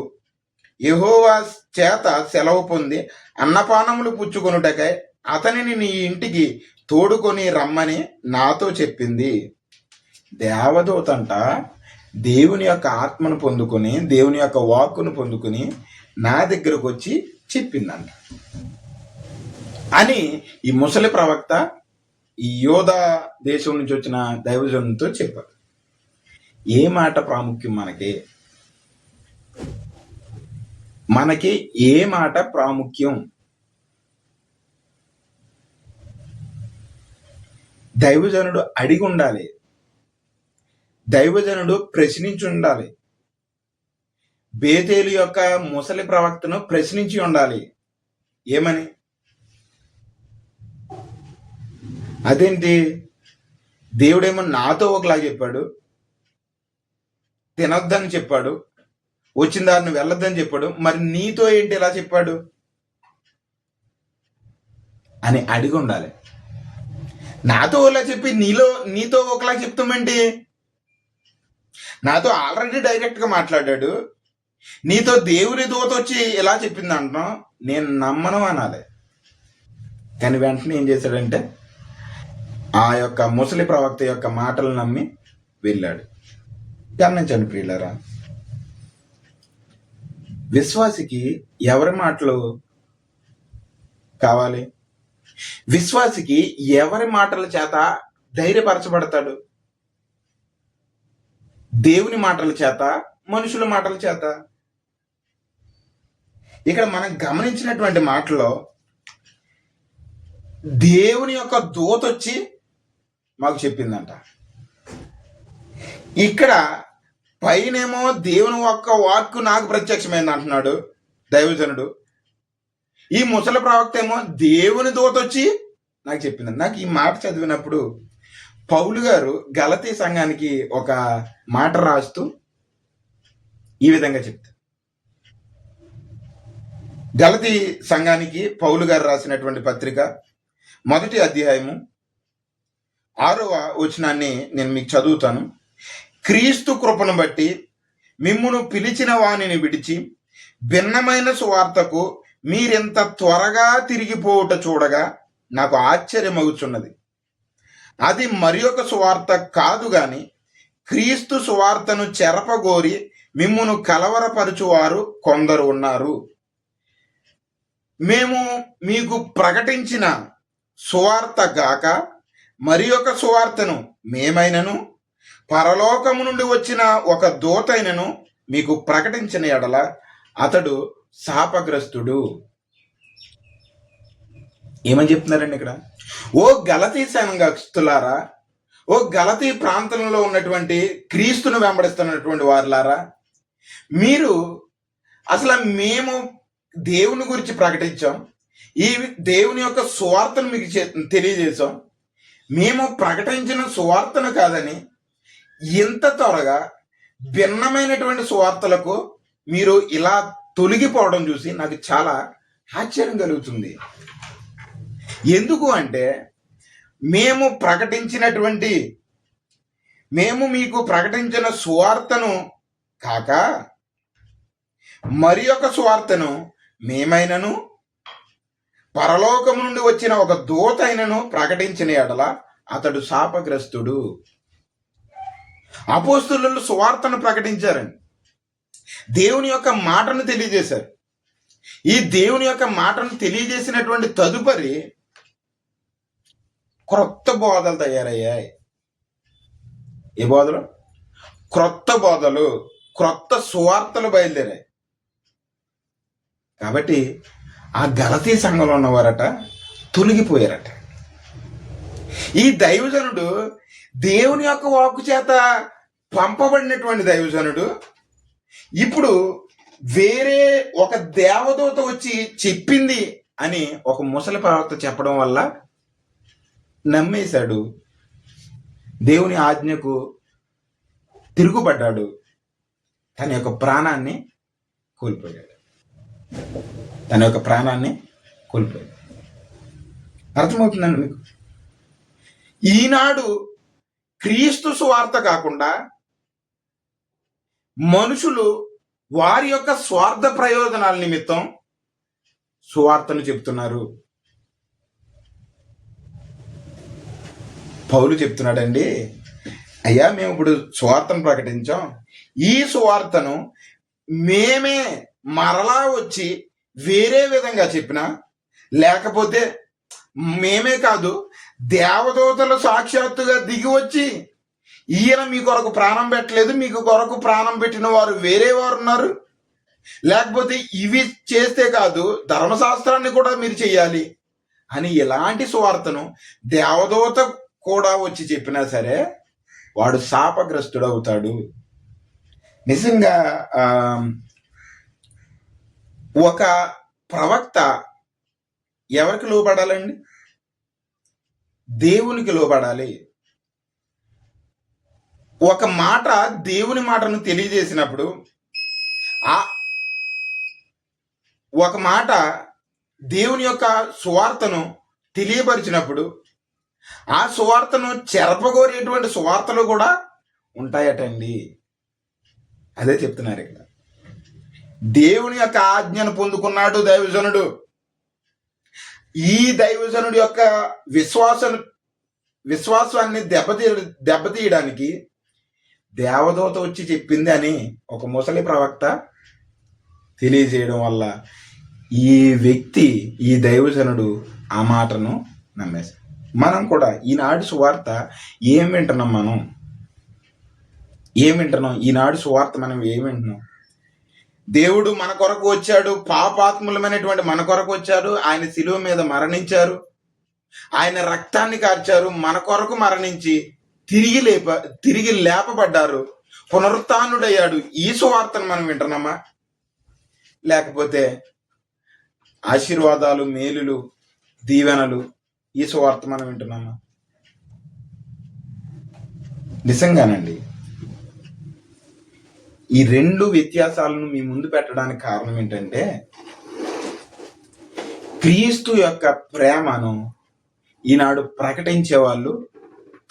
యెహోవా చేత సెలవు పొంది అన్నపానములు పుచ్చుకొనుటకై అతనిని నీ ఇంటికి తోడుకొని రమ్మని నాతో చెప్పింది. దేవదూత అంట దేవుని యొక్క ఆత్మను పొందుకొని, దేవుని యొక్క వాక్కును పొందుకొని నా దగ్గరకు వచ్చి చెప్పిందంట అని ఈ ముసలి ప్రవక్త ఈ యోధా దేశం నుంచి వచ్చిన దైవజనునితో చెప్పారు. ఏ మాట ప్రాముఖ్యం మనకి ఏ మాట ప్రాముఖ్యం? దైవజనుడు అడిగి ఉండాలి, దైవజనుడు ప్రశ్నించి ఉండాలి, బేతేలు యొక్క ముసలి ప్రవక్తను ప్రశ్నించి ఉండాలి. ఏమని? అదేంటి, దేవుడేమో నాతో ఒకలా చెప్పాడు, తినొద్దని చెప్పాడు, వచ్చిన దారిని వెళ్ళొద్దని చెప్పాడు, మరి నీతో ఏంటి ఎలా చెప్పాడు అని అడిగి ఉండాలి. నాతో ఒకలా చెప్పి నీతో ఒకలా చెప్తామంటే, నాతో ఆల్రెడీ డైరెక్ట్గా మాట్లాడాడు, నీతో దేవుని దూత వచ్చి ఎలా చెప్పింది అంటున్నాం, నేను నమ్మను అనాలి. కానీ వెంటనే ఏం చేశాడంటే ఆ యొక్క ముసలి ప్రవక్త యొక్క మాటలు నమ్మి వెళ్ళాడు. గమనించండి ప్రియులారా, విశ్వాసికి ఎవరి మాటలు కావాలి? విశ్వాసికి ఎవరి మాటల చేత ధైర్యపరచబడతాడు? దేవుని మాటల చేత, మనుషుల మాటల చేత? ఇక్కడ మనం గమనించినటువంటి మాటలో దేవుని యొక్క దూత వచ్చి మాకు చెప్పిందంట. ఇక్కడ పైనేమో దేవుని యొక్క వాక్కు నాకు ప్రత్యక్షమైంది అంటున్నాడు దైవజనుడు, ఈ ముసలి ప్రవక్త ఏమో దేవుని దూత వచ్చి నాకు చెప్పింది. నాకు ఈ మాట చదివినప్పుడు పౌలు గారు గలతీ సంఘానికి ఒక మాట రాస్తూ ఈ విధంగా చెప్తారు. గలతీ సంఘానికి పౌలు గారు రాసినటువంటి పత్రిక 1వ అధ్యాయము 6వ వచనాన్ని నేను మీకు చదువుతాను. క్రీస్తు కృపను బట్టి మిమ్మును పిలిచిన వానిని విడిచి భిన్నమైన సువార్తకు మీరెంత త్వరగా తిరిగిపోవుట చూడగా నాకు ఆశ్చర్యమగుచున్నది. అది మరి ఒక సువార్త కాదు గాని క్రీస్తు సువార్తను చెరపగోరి మిమ్మును కలవరపరచువారు కొందరు ఉన్నారు. మేము మీకు ప్రకటించిన సువార్త గాక మరి ఒక సువార్తను మేమైనను పరలోకము నుండి వచ్చిన ఒక దూతైనను మీకు ప్రకటించిన ఎడల అతడు శాపగ్రస్తుడు. ఏమని చెప్తున్నారండి ఇక్కడ? ఓ గలతీ సంఘస్థులారా, ఓ గలతీ ప్రాంతంలో ఉన్నటువంటి క్రీస్తును వెంబడిస్తున్నటువంటి వారులారా, మీరు అసలు మేము దేవుని గురించి ప్రకటించాం, ఈ దేవుని యొక్క సువార్తను మీకు తెలియజేశాం. మేము ప్రకటించిన సువార్తను కాదని ఇంత త్వరగా భిన్నమైనటువంటి సువార్తలకు మీరు ఇలా తొలగిపోవడం చూసి నాకు చాలా ఆశ్చర్యం కలుగుతుంది. ఎందుకు అంటే మేము మీకు ప్రకటించిన సువార్తను కాక మరి ఒక సువార్తను మేమైనను పరలోకం నుండి వచ్చిన ఒక దూత అయినను ప్రకటించిన ఎడల అతడు శాపగ్రస్తుడు. అపోస్తలులు సువార్తను ప్రకటించారండి, దేవుని యొక్క మాటను తెలియజేశారు. ఈ దేవుని యొక్క మాటను తెలియజేసినటువంటి తదుపరి క్రొత్త బోధలు తయారయ్యాయి. ఏ బోధలు? క్రొత్త బోధలు, క్రొత్త సువార్తలు బయలుదేరాయి. కాబట్టి ఆ గలతీ సంఘంలో ఉన్నవారట తొలగిపోయారట. ఈ దైవజనుడు దేవుని యొక్క వాక్కు చేత పంపబడినటువంటి దైవజనుడు ఇప్పుడు వేరే ఒక దేవదూత వచ్చి చెప్పింది అని ఒక ముసలి ప్రవక్త చెప్పడం వల్ల నమ్మేశాడు. దేవుని ఆజ్ఞకు తిరుగుబడ్డాడు. తన యొక్క ప్రాణాన్ని కోల్పోయాడు. అర్థమవుతుందండి మీకు? ఈనాడు క్రీస్తు సువార్త కాకుండా మనుషులు వారి యొక్క స్వార్థ ప్రయోజనాల నిమిత్తం సువార్తను చెప్తున్నారు. పౌలు చెప్తున్నాడండి, అయ్యా మేము ఇప్పుడు సువార్తను ప్రకటించాం, ఈ సువార్తను మేమే మరలా వచ్చి వేరే విధంగా చెప్పినా, లేకపోతే మేమే కాదు దేవదూతలు సాక్షాత్తుగా దిగి వచ్చి ఈయన మీ కొరకు ప్రాణం పెట్టలేదు, మీకు కొరకు ప్రాణం పెట్టిన వారు వేరే వారు ఉన్నారు, లేకపోతే ఇవి చేస్తే కాదు ధర్మశాస్త్రాన్ని కూడా మీరు చెయ్యాలి అని ఇలాంటి సువార్తను దేవదూత కూడా వచ్చి చెప్పినా సరే వాడు శాపగ్రస్తుడవుతాడు. నిజంగా ఒక ప్రవక్త ఎవరికి లోబడాలండి? దేవునికి లోబడాలి. ఒక మాట దేవుని మాటను తెలియజేసినప్పుడు, ఒక మాట దేవుని యొక్క సువార్తను తెలియపరిచినప్పుడు ఆ సువార్తను చెరపగోరేటువంటి సువార్తలు కూడా ఉంటాయటండి. అదే చెప్తున్నారు ఇక్కడ. దేవుని యొక్క ఆజ్ఞను పొందుకున్నాడు దైవజనుడు. ఈ దైవజనుడి యొక్క విశ్వాసాన్ని దెబ్బతీయడానికి దేవదూత వచ్చి చెప్పింది అని ఒక ముసలి ప్రవక్త తెలియజేయడం వల్ల ఈ వ్యక్తి, ఈ దైవజనుడు ఆ మాటను నమ్మేశాడు. మనం కూడా ఈనాడు సువార్త ఏం వింటున్నాం? ఈనాడు సువార్త మనం ఏం వింటున్నాం? దేవుడు మన కొరకు వచ్చాడు, పాపాత్ములమైనటువంటి మన కొరకు వచ్చాడు, ఆయన శిలువ మీద మరణించారు, ఆయన రక్తాన్ని కార్చారు, మన కొరకు మరణించి తిరిగి లేపబడ్డారు, పునరుత్థానుడయ్యాడు. ఈ సువార్తను మనం వింటున్నామా? లేకపోతే ఆశీర్వాదాలు, మేలులు, దీవెనలు, ఈ సువార్త మనం వింటున్నామా? నిజంగానండి, ఈ రెండు వ్యత్యాసాలను మీ ముందు పెట్టడానికి కారణం ఏంటంటే క్రీస్తు యొక్క ప్రేమను ఈనాడు ప్రకటించే వాళ్ళు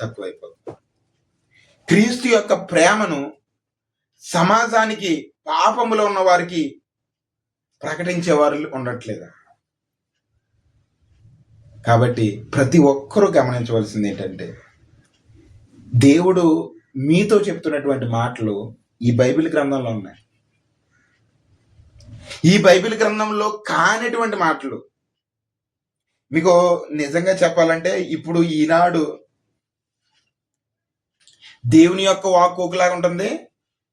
తక్కువైపోతారు. క్రీస్తు యొక్క ప్రేమను సమాజానికి, పాపములో ఉన్న వారికి ప్రకటించేవారు ఉండట్లేదు. కాబట్టి ప్రతి ఒక్కరూ గమనించవలసింది ఏంటంటే, దేవుడు మీతో చెప్తున్నటువంటి మాటలు ఈ బైబిల్ గ్రంథంలో ఉన్నాయి. ఈ బైబిల్ గ్రంథంలో కానిటువంటి మాటలు మీకు నిజంగా చెప్పాలంటే, ఇప్పుడు ఈనాడు దేవుని యొక్క వాక్కు ఒకలాగా ఉంటుంది,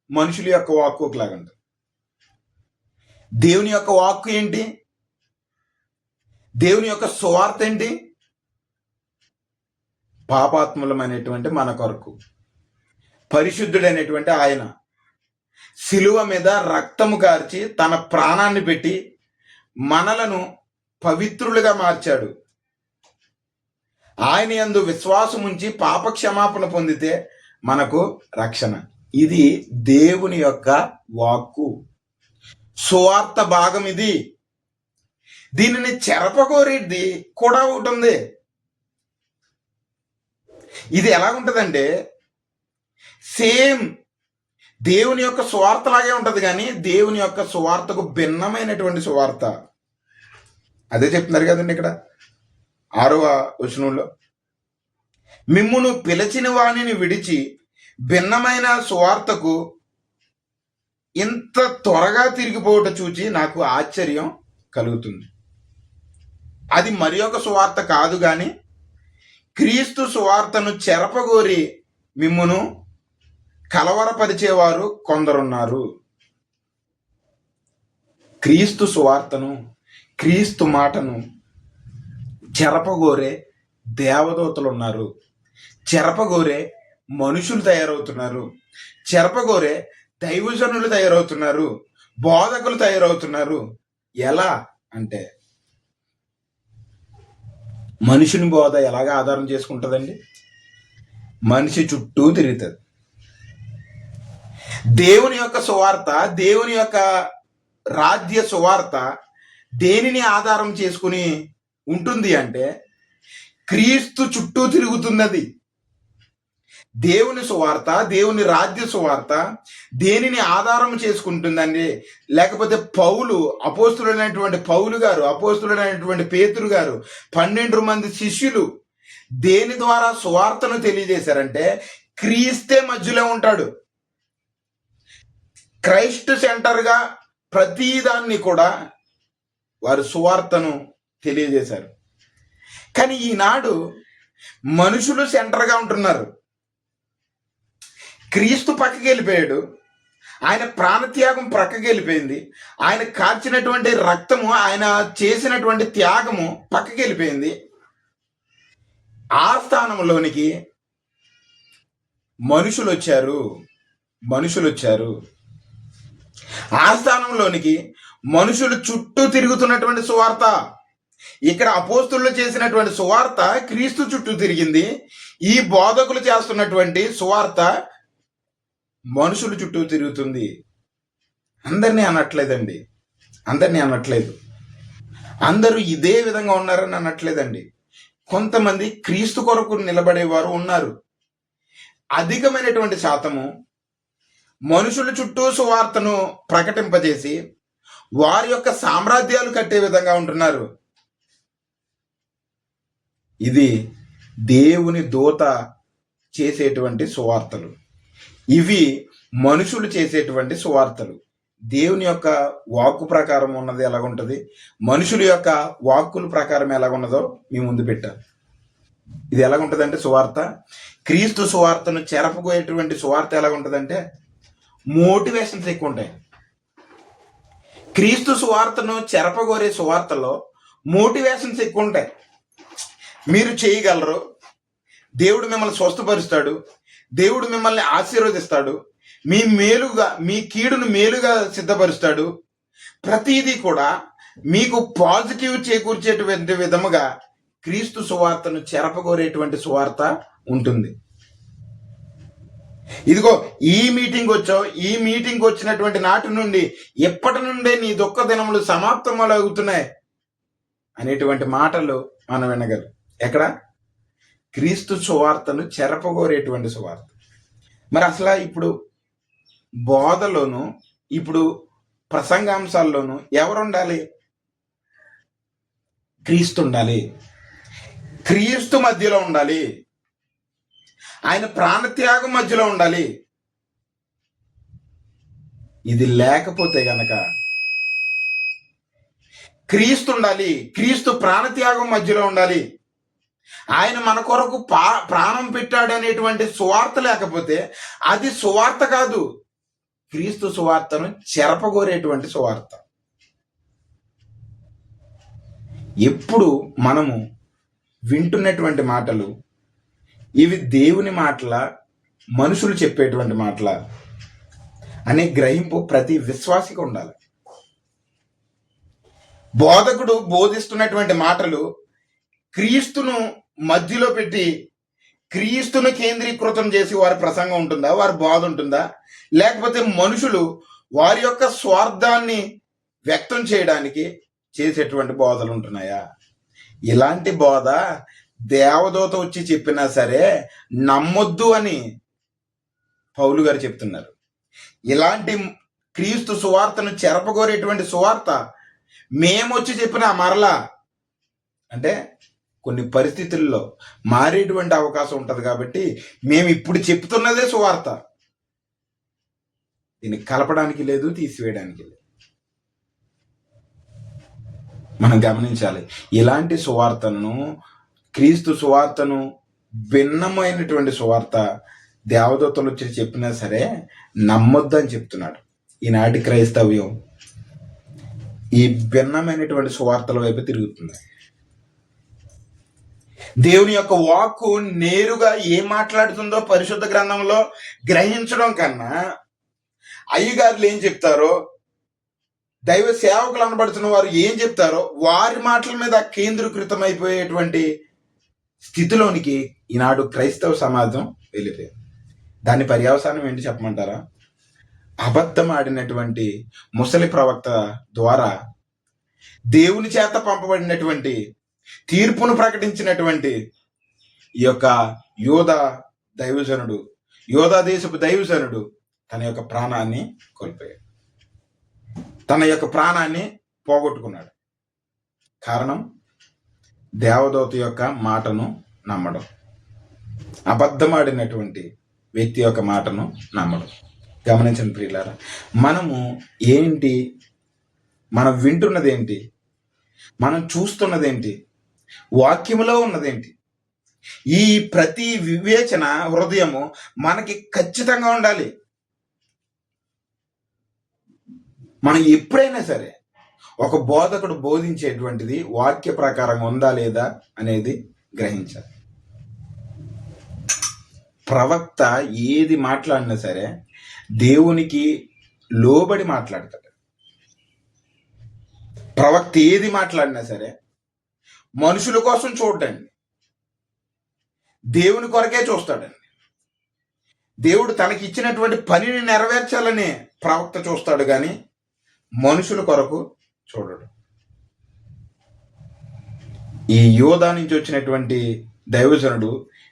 మనుషుల యొక్క వాక్కు ఒకలాగా ఉంటుంది. దేవుని యొక్క వాక్కు ఏంటి? దేవుని యొక్క సువార్త ఏంటి? పాపాత్ములమైనటువంటి మన కొరకు పరిశుద్ధుడైనటువంటి ఆయన శిలువ మీద రక్తము కార్చి తన ప్రాణాన్ని పెట్టి మనలను పవిత్రులుగా మార్చాడు. ఆయన యందు విశ్వాసం ఉంచి పాప క్షమాపణ పొందితే మనకు రక్షణ. ఇది దేవుని యొక్క వాక్కు, సువార్త భాగం. ఇది దీనిని చెరపగోరేది కూడా ఒకటి ఉంది. ఇది ఎలాగుంటదంటే సేమ్ దేవుని యొక్క సువార్త లాగే ఉంటది, కానీ దేవుని యొక్క సువార్తకు భిన్నమైనటువంటి సువార్త. అదే చెప్తున్నారు కదండి ఇక్కడ 6వ వచనంలో, మిమ్మును పిలిచిన వాణిని విడిచి భిన్నమైన సువార్తకు ఇంత త్వరగా తిరిగిపోవట చూచి నాకు ఆశ్చర్యం కలుగుతుంది. అది మరి ఒక సువార్త కాదు, కానీ క్రీస్తు సువార్తను చెరపగోరి మిమ్మును కలవరపరిచేవారు కొందరున్నారు. క్రీస్తు సువార్తను, క్రీస్తు మాటను చెరపగోరే దేవదూతలు ఉన్నారు, చెరపగోరే మనుషులు తయారవుతున్నారు, చెరపగోరే దైవజనులు తయారవుతున్నారు, బోధకులు తయారవుతున్నారు. ఎలా అంటే మనిషిని బోధ ఎలాగ ఆధారం చేసుకుంటుందండి? మనిషి చుట్టూ తిరుగుతుంది. దేవుని యొక్క సువార్త, దేవుని యొక్క రాజ్య సువార్త దేనిని ఆధారం చేసుకుని ఉంటుంది అంటే క్రీస్తు చుట్టూ తిరుగుతున్నది. దేవుని సువార్త, దేవుని రాజ్య సువార్త దేనిని ఆధారం చేసుకుంటుందండి? లేకపోతే పౌలు, అపోస్తులైనటువంటి పౌలు గారు, అపోస్తులైనటువంటి పేతురు గారు, 12 మంది శిష్యులు దేని ద్వారా సువార్తను తెలియజేశారంటే క్రీస్తే మధ్యలో ఉంటాడు. క్రైస్ట్ సెంటర్గా ప్రతిదాన్ని కూడా వారు సువార్తను తెలియజేశారు. కానీ ఈనాడు మనుషులు సెంటర్గా ఉంటున్నారు. క్రీస్తు పక్కకి వెళ్ళిపోయాడు, ఆయన ప్రాణత్యాగం ప్రక్కకి వెళ్ళిపోయింది, ఆయన కార్చినటువంటి రక్తము, ఆయన చేసినటువంటి త్యాగము పక్కకి వెళ్ళిపోయింది. ఆ స్థానంలోనికి మనుషులు వచ్చారు. ఆ స్థానంలోనికి మనుషులు చుట్టూ తిరుగుతున్నటువంటి సువార్త. ఇక్కడ అపోస్తులు చేసినటువంటి సువార్త క్రీస్తు చుట్టూ తిరిగింది. ఈ బోధకులు చేస్తున్నటువంటి సువార్త మనుషులు చుట్టూ తిరుగుతుంది. అందరినీ అనట్లేదు. అందరూ ఇదే విధంగా ఉన్నారని అనట్లేదండి. కొంతమంది క్రీస్తు కొరకు నిలబడేవారు ఉన్నారు. అధికమైనటువంటి శాతము మనుషుల చుట్టూ సువార్తను ప్రకటింపజేసి వారి యొక్క సామ్రాజ్యాలు కట్టే విధంగా ఉంటున్నారు. ఇది దేవుని దూత చేసేటువంటి సువార్తలు. ఇవి మనుషులు చేసేటువంటి సువార్తలు. దేవుని యొక్క వాక్కు ప్రకారం ఉన్నది ఎలాగుంటుంది, మనుషుల యొక్క వాక్కుల ప్రకారం ఎలాగున్నదో మీ ముందు పెట్టారు. ఇది ఎలాగుంటుందంటే సువార్త, క్రీస్తు సువార్తను చెరపగోయేటువంటి సువార్త ఎలాగుంటుందంటే మోటివేషన్స్ ఎక్కువ ఉంటాయి. క్రీస్తు సువార్తను చెరపగోరే సువార్తలో మోటివేషన్స్ ఎక్కువ ఉంటాయి. మీరు చేయగలరు, దేవుడు మిమ్మల్ని స్వస్థపరుస్తాడు, దేవుడు మిమ్మల్ని ఆశీర్వదిస్తాడు, మీ కీడును మేలుగా సిద్ధపరుస్తాడు. ప్రతిదీ కూడా మీకు పాజిటివ్ చేకూర్చేటువంటి విధముగా క్రీస్తు సువార్తను చెరపగోరేటువంటి సువార్త ఉంటుంది. ఇదిగో ఈ మీటింగ్ వచ్చినటువంటి నాటి నుండి ఎప్పటి నుండే నీ దుఃఖ దినములు సమాప్తమవుతున్నాయి అనేటువంటి మాటలు మనం వినగలం. ఎక్కడ? క్రీస్తు సువార్తను చెరపగోరేటువంటి సువార్త. మరి అసలు ఇప్పుడు బోధలోను, ఇప్పుడు ప్రసంగాంశాల్లోనూ ఎవరు ఉండాలి? క్రీస్తు ఉండాలి. క్రీస్తు మధ్యలో ఉండాలి. ఆయన ప్రాణత్యాగం మధ్యలో ఉండాలి. ఇది లేకపోతే గనక క్రీస్తు ఉండాలి, క్రీస్తు ప్రాణత్యాగం మధ్యలో ఉండాలి, ఆయన మన కొరకు ప్రాణం పెట్టాడు అనేటువంటి సువార్త లేకపోతే అది సువార్త కాదు. క్రీస్తు సువార్తను చెరపగోరేటువంటి సువార్త. ఎప్పుడు మనము వింటున్నటువంటి మాటలు ఇవి దేవుని మాటల, మనుషులు చెప్పేటువంటి మాటల అనే గ్రహింపు ప్రతి విశ్వాసికి ఉండాలి. బోధకుడు బోధిస్తున్నటువంటి మాటలు క్రీస్తును మధ్యలో పెట్టి క్రీస్తును కేంద్రీకృతం చేసి వారి ప్రసంగం ఉంటుందా, వారి బోధ ఉంటుందా, లేకపోతే మనుషులు వారి యొక్క స్వార్థాన్ని వ్యక్తం చేయడానికి చేసేటువంటి బోధలు ఉంటున్నాయా? ఇలాంటి బోధ దేవదూత వచ్చి చెప్పినా సరే నమ్మొద్దు అని పౌలు గారు చెప్తున్నారు. ఇలాంటి క్రీస్తు సువార్తను చెరపగోరేటువంటి సువార్త మేమొచ్చి చెప్పినా మరలా అంటే కొన్ని పరిస్థితుల్లో మారేటువంటి అవకాశం ఉంటుంది కాబట్టి మేము ఇప్పుడు చెప్తున్నదే సువార్త. దీన్ని కలపడానికి లేదు, తీసివేయడానికి లేదు. మనం గమనించాలి. ఇలాంటి సువార్తను, క్రీస్తు సువార్తను, భిన్నమైనటువంటి సువార్త దేవదూతలు వచ్చి చెప్పినా సరే నమ్మొద్దని చెప్తున్నాడు. ఈనాటి క్రైస్తవ్యం ఈ భిన్నమైనటువంటి సువార్తల వైపు తిరుగుతుంది. దేవుని యొక్క వాక్కు నేరుగా ఏం మాట్లాడుతుందో పరిశుద్ధ గ్రంథంలో గ్రహించడం కన్నా అయ్యగారులు ఏం చెప్తారో, దైవ సేవకులు అనబడుతున్న వారు ఏం చెప్తారో వారి మాటల మీద కేంద్రీకృతం అయిపోయేటువంటి స్థితిలోనికి ఈనాడు క్రైస్తవ సమాజం వెళ్ళిపోయింది. దాని పర్యవసానం ఏంటి చెప్పమంటారా? అబద్ధం ఆడినటువంటి ముసలి ప్రవక్త ద్వారా దేవుని చేత పంపబడినటువంటి తీర్పును ప్రకటించినటువంటి ఈ యొక్క యోధా దేశపు దైవజనుడు తన యొక్క ప్రాణాన్ని కోల్పోయాడు, తన యొక్క ప్రాణాన్ని పోగొట్టుకున్నాడు. కారణం దేవదూత యొక్క మాటను నమ్మడం, అబద్ధమాడినటువంటి వ్యక్తి యొక్క మాటను నమ్మడం. గమనించండి ప్రియులారా, మనం వింటున్నదేంటి, మనం చూస్తున్నదేంటి, వాక్యములో ఉన్నదేంటి, ఈ ప్రతి వివేచన హృదయము మనకి ఖచ్చితంగా ఉండాలి. మనం ఎప్పుడైనా సరే ఒక బోధకుడు బోధించేటువంటిది వాక్య ప్రకారంగా ఉందా లేదా అనేది గ్రహించాలి. ప్రవక్త ఏది మాట్లాడినా సరే దేవునికి లోబడి మాట్లాడతాడు. ప్రవక్త ఏది మాట్లాడినా సరే మనుషుల కోసం చూడండి, దేవుని కొరకే చూస్తాడండి. దేవుడు తనకి ఇచ్చినటువంటి పనిని నెరవేర్చాలని ప్రవక్త చూస్తాడు, కానీ మనుషుల కొరకు చూడడు. ఈ యోధా నుంచి వచ్చినటువంటి దైవజనుడు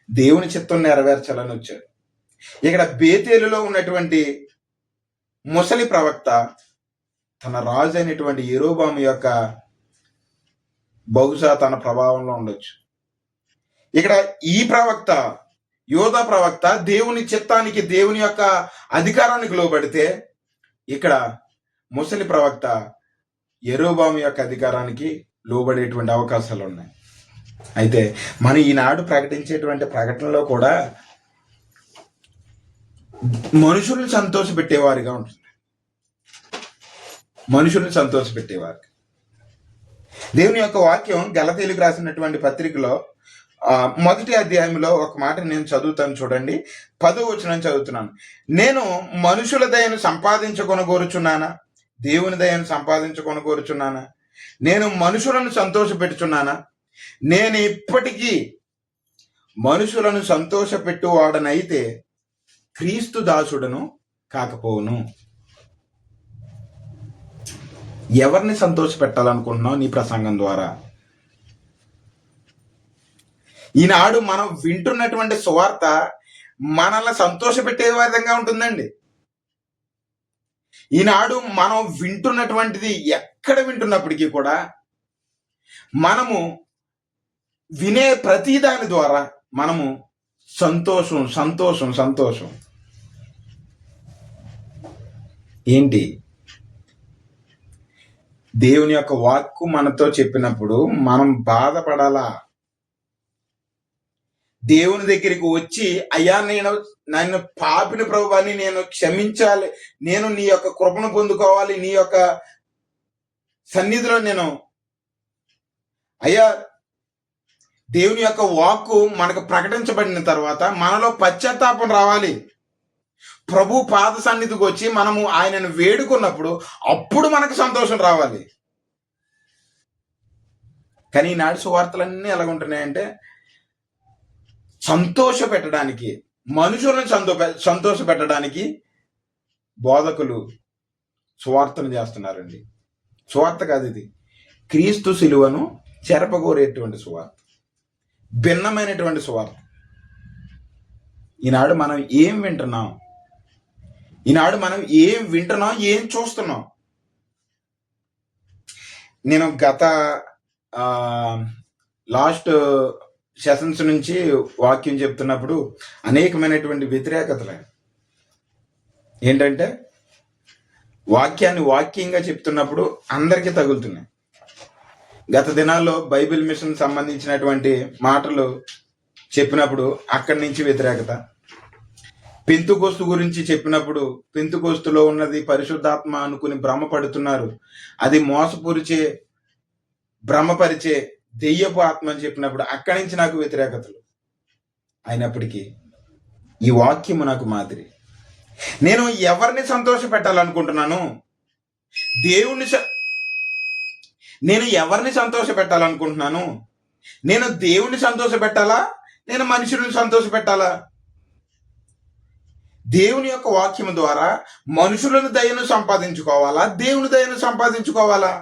దేవుని చిత్తం నెరవేర్చాలని వచ్చాడు. ఇక్కడ బేతేలులో ఉన్నటువంటి ముసలి ప్రవక్త తన రాజు అయినటువంటి యెరోబాము యొక్క బహుశా తన ప్రభావంలో ఉండొచ్చు. ఇక్కడ ఈ ప్రవక్త, యోధా ప్రవక్త దేవుని చిత్తానికి, దేవుని యొక్క అధికారానికి లోబడితే, ఇక్కడ ముసలి ప్రవక్త యెరోబాము యొక్క అధికారానికి లోబడేటువంటి అవకాశాలు ఉన్నాయి. అయితే మనం ఈనాడు ప్రకటించేటువంటి ప్రకటనలో కూడా మనుషుల్ని సంతోషపెట్టేవారిగా ఉంటుంది. మనుషుల్ని సంతోషపెట్టేవారు. దేవుని యొక్క వాక్యం గలతీయులకు రాసినటువంటి పత్రికలో 1వ అధ్యాయంలో ఒక మాట నేను చదువుతాను, చూడండి. 10వ వచనం చదువుతున్నాను. నేను మనుషుల దయను సంపాదించుకొనగోరుచున్నానా, దేవుని దయను సంపాదించుకొనగోరుచున్నానా? నేను మనుషులను సంతోషపెట్టుచున్నానా? నేను ఇప్పటికీ మనుషులను సంతోషపెట్టువాడనైతే క్రీస్తు దాసుడను కాకపోవును. ఎవరిని సంతోషపెట్టాలనుకుంటున్నావు నీ ప్రసంగం ద్వారా? ఈనాడు మనం వింటున్నటువంటి సువార్త మనల్ని సంతోషపెట్టే విధంగా ఉంటుందండి. ఈనాడు మనం వింటున్నటువంటిది ఎక్కడ వింటున్నప్పటికీ కూడా మనము వినే ప్రతి దాని ద్వారా మనము సంతోషం సంతోషం సంతోషం ఏంటి? దేవుని యొక్క వాక్కు మనతో చెప్పినప్పుడు మనం బాధపడాలా? దేవుని దగ్గరికి వచ్చి, అయ్యా నన్ను పాపిని ప్రభువాన్ని నేను క్షమించాలి, నేను నీ యొక్క కృపను పొందుకోవాలి, నీ యొక్క సన్నిధిలో నేను, అయ్యా దేవుని యొక్క వాక్కు మనకు ప్రకటించబడిన తర్వాత మనలో పశ్చాత్తాపం రావాలి. ప్రభు పాద సన్నిధికి వచ్చి మనము ఆయనను వేడుకున్నప్పుడు అప్పుడు మనకు సంతోషం రావాలి. కానీ ఈనాడు సువార్తలన్నీ ఎలాగ ఉంటున్నాయంటే సంతోష పెట్టడానికి, మనుషులను సంతోష పెట్టడానికి బోధకులు సువార్తను చేస్తున్నారండి. సువార్త కాదు ఇది, క్రీస్తు శిలువను చెరపగోరేటువంటి సువార్త, భిన్నమైనటువంటి సువార్త. ఈనాడు మనం ఏం వింటున్నాం, ఏం చూస్తున్నాం? నేను గత లాస్ట్ సెషన్స్ నుంచి వాక్యం చెప్తున్నప్పుడు అనేకమైనటువంటి వ్యతిరేకతలు ఏంటంటే, వాక్యాన్ని వాక్యంగా చెప్తున్నప్పుడు అందరికీ తగులుతున్నాయి. గత దినాల్లో బైబిల్ మిషన్ సంబంధించినటువంటి మాటలు చెప్పినప్పుడు అక్కడి నుంచి వ్యతిరేకత, పెంతుకోస్తు గురించి చెప్పినప్పుడు పెంతుకోస్తులో ఉన్నది పరిశుద్ధాత్మ అనుకుని భ్రమపడుతున్నారు, అది మోసపూరిచే భ్రమపరిచే దెయ్యపు ఆత్మ అని చెప్పినప్పుడు అక్కడి నుంచి నాకు వ్యతిరేకతలు. అయినప్పటికీ ఈ వాక్యము నాకు మాదిరి. నేను ఎవరిని సంతోష పెట్టాలనుకుంటున్నాను? నేను ఎవరిని సంతోష పెట్టాలనుకుంటున్నాను? నేను దేవుణ్ణి సంతోష పెట్టాలా? నేను మనుషుల్ని సంతోష పెట్టాలా? దేవుని యొక్క వాక్యం ద్వారా మనుషులను దయను సంపాదించుకోవాలా? దేవుని దయను సంపాదించుకోవాలా?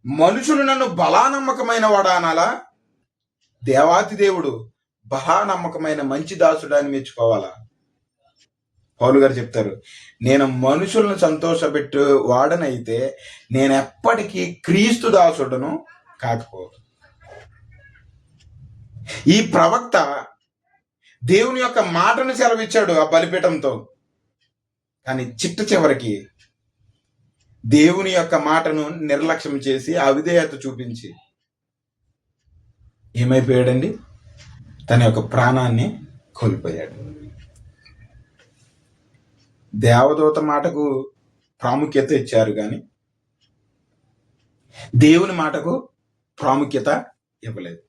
మనుషులు నన్ను బలానమ్మకమైన వాడా అనాలా? దేవాతి దేవుడు బలానమ్మకమైన మంచి దాసుడు అని మెచ్చుకోవాలా? పౌలు గారు చెప్తారు, నేను మనుషులను సంతోషపెట్టు వాడనైతే నేను ఎప్పటికీ క్రీస్తు దాసుడును కాకపోదు. ఈ ప్రవక్త దేవుని యొక్క మాటను సెలవిచ్చాడు ఆ బలిపీఠంతో, కానీ చివరికి దేవుని యొక్క మాటను నిర్లక్ష్యం చేసి అవిధేయత చూపించి ఏమైపోయాడండి? తన యొక్క ప్రాణాన్ని కోల్పోయాడు. దేవదూత మాటకు ప్రాముఖ్యత ఇచ్చారు కానీ దేవుని మాటకు ప్రాముఖ్యత ఇవ్వలేదు.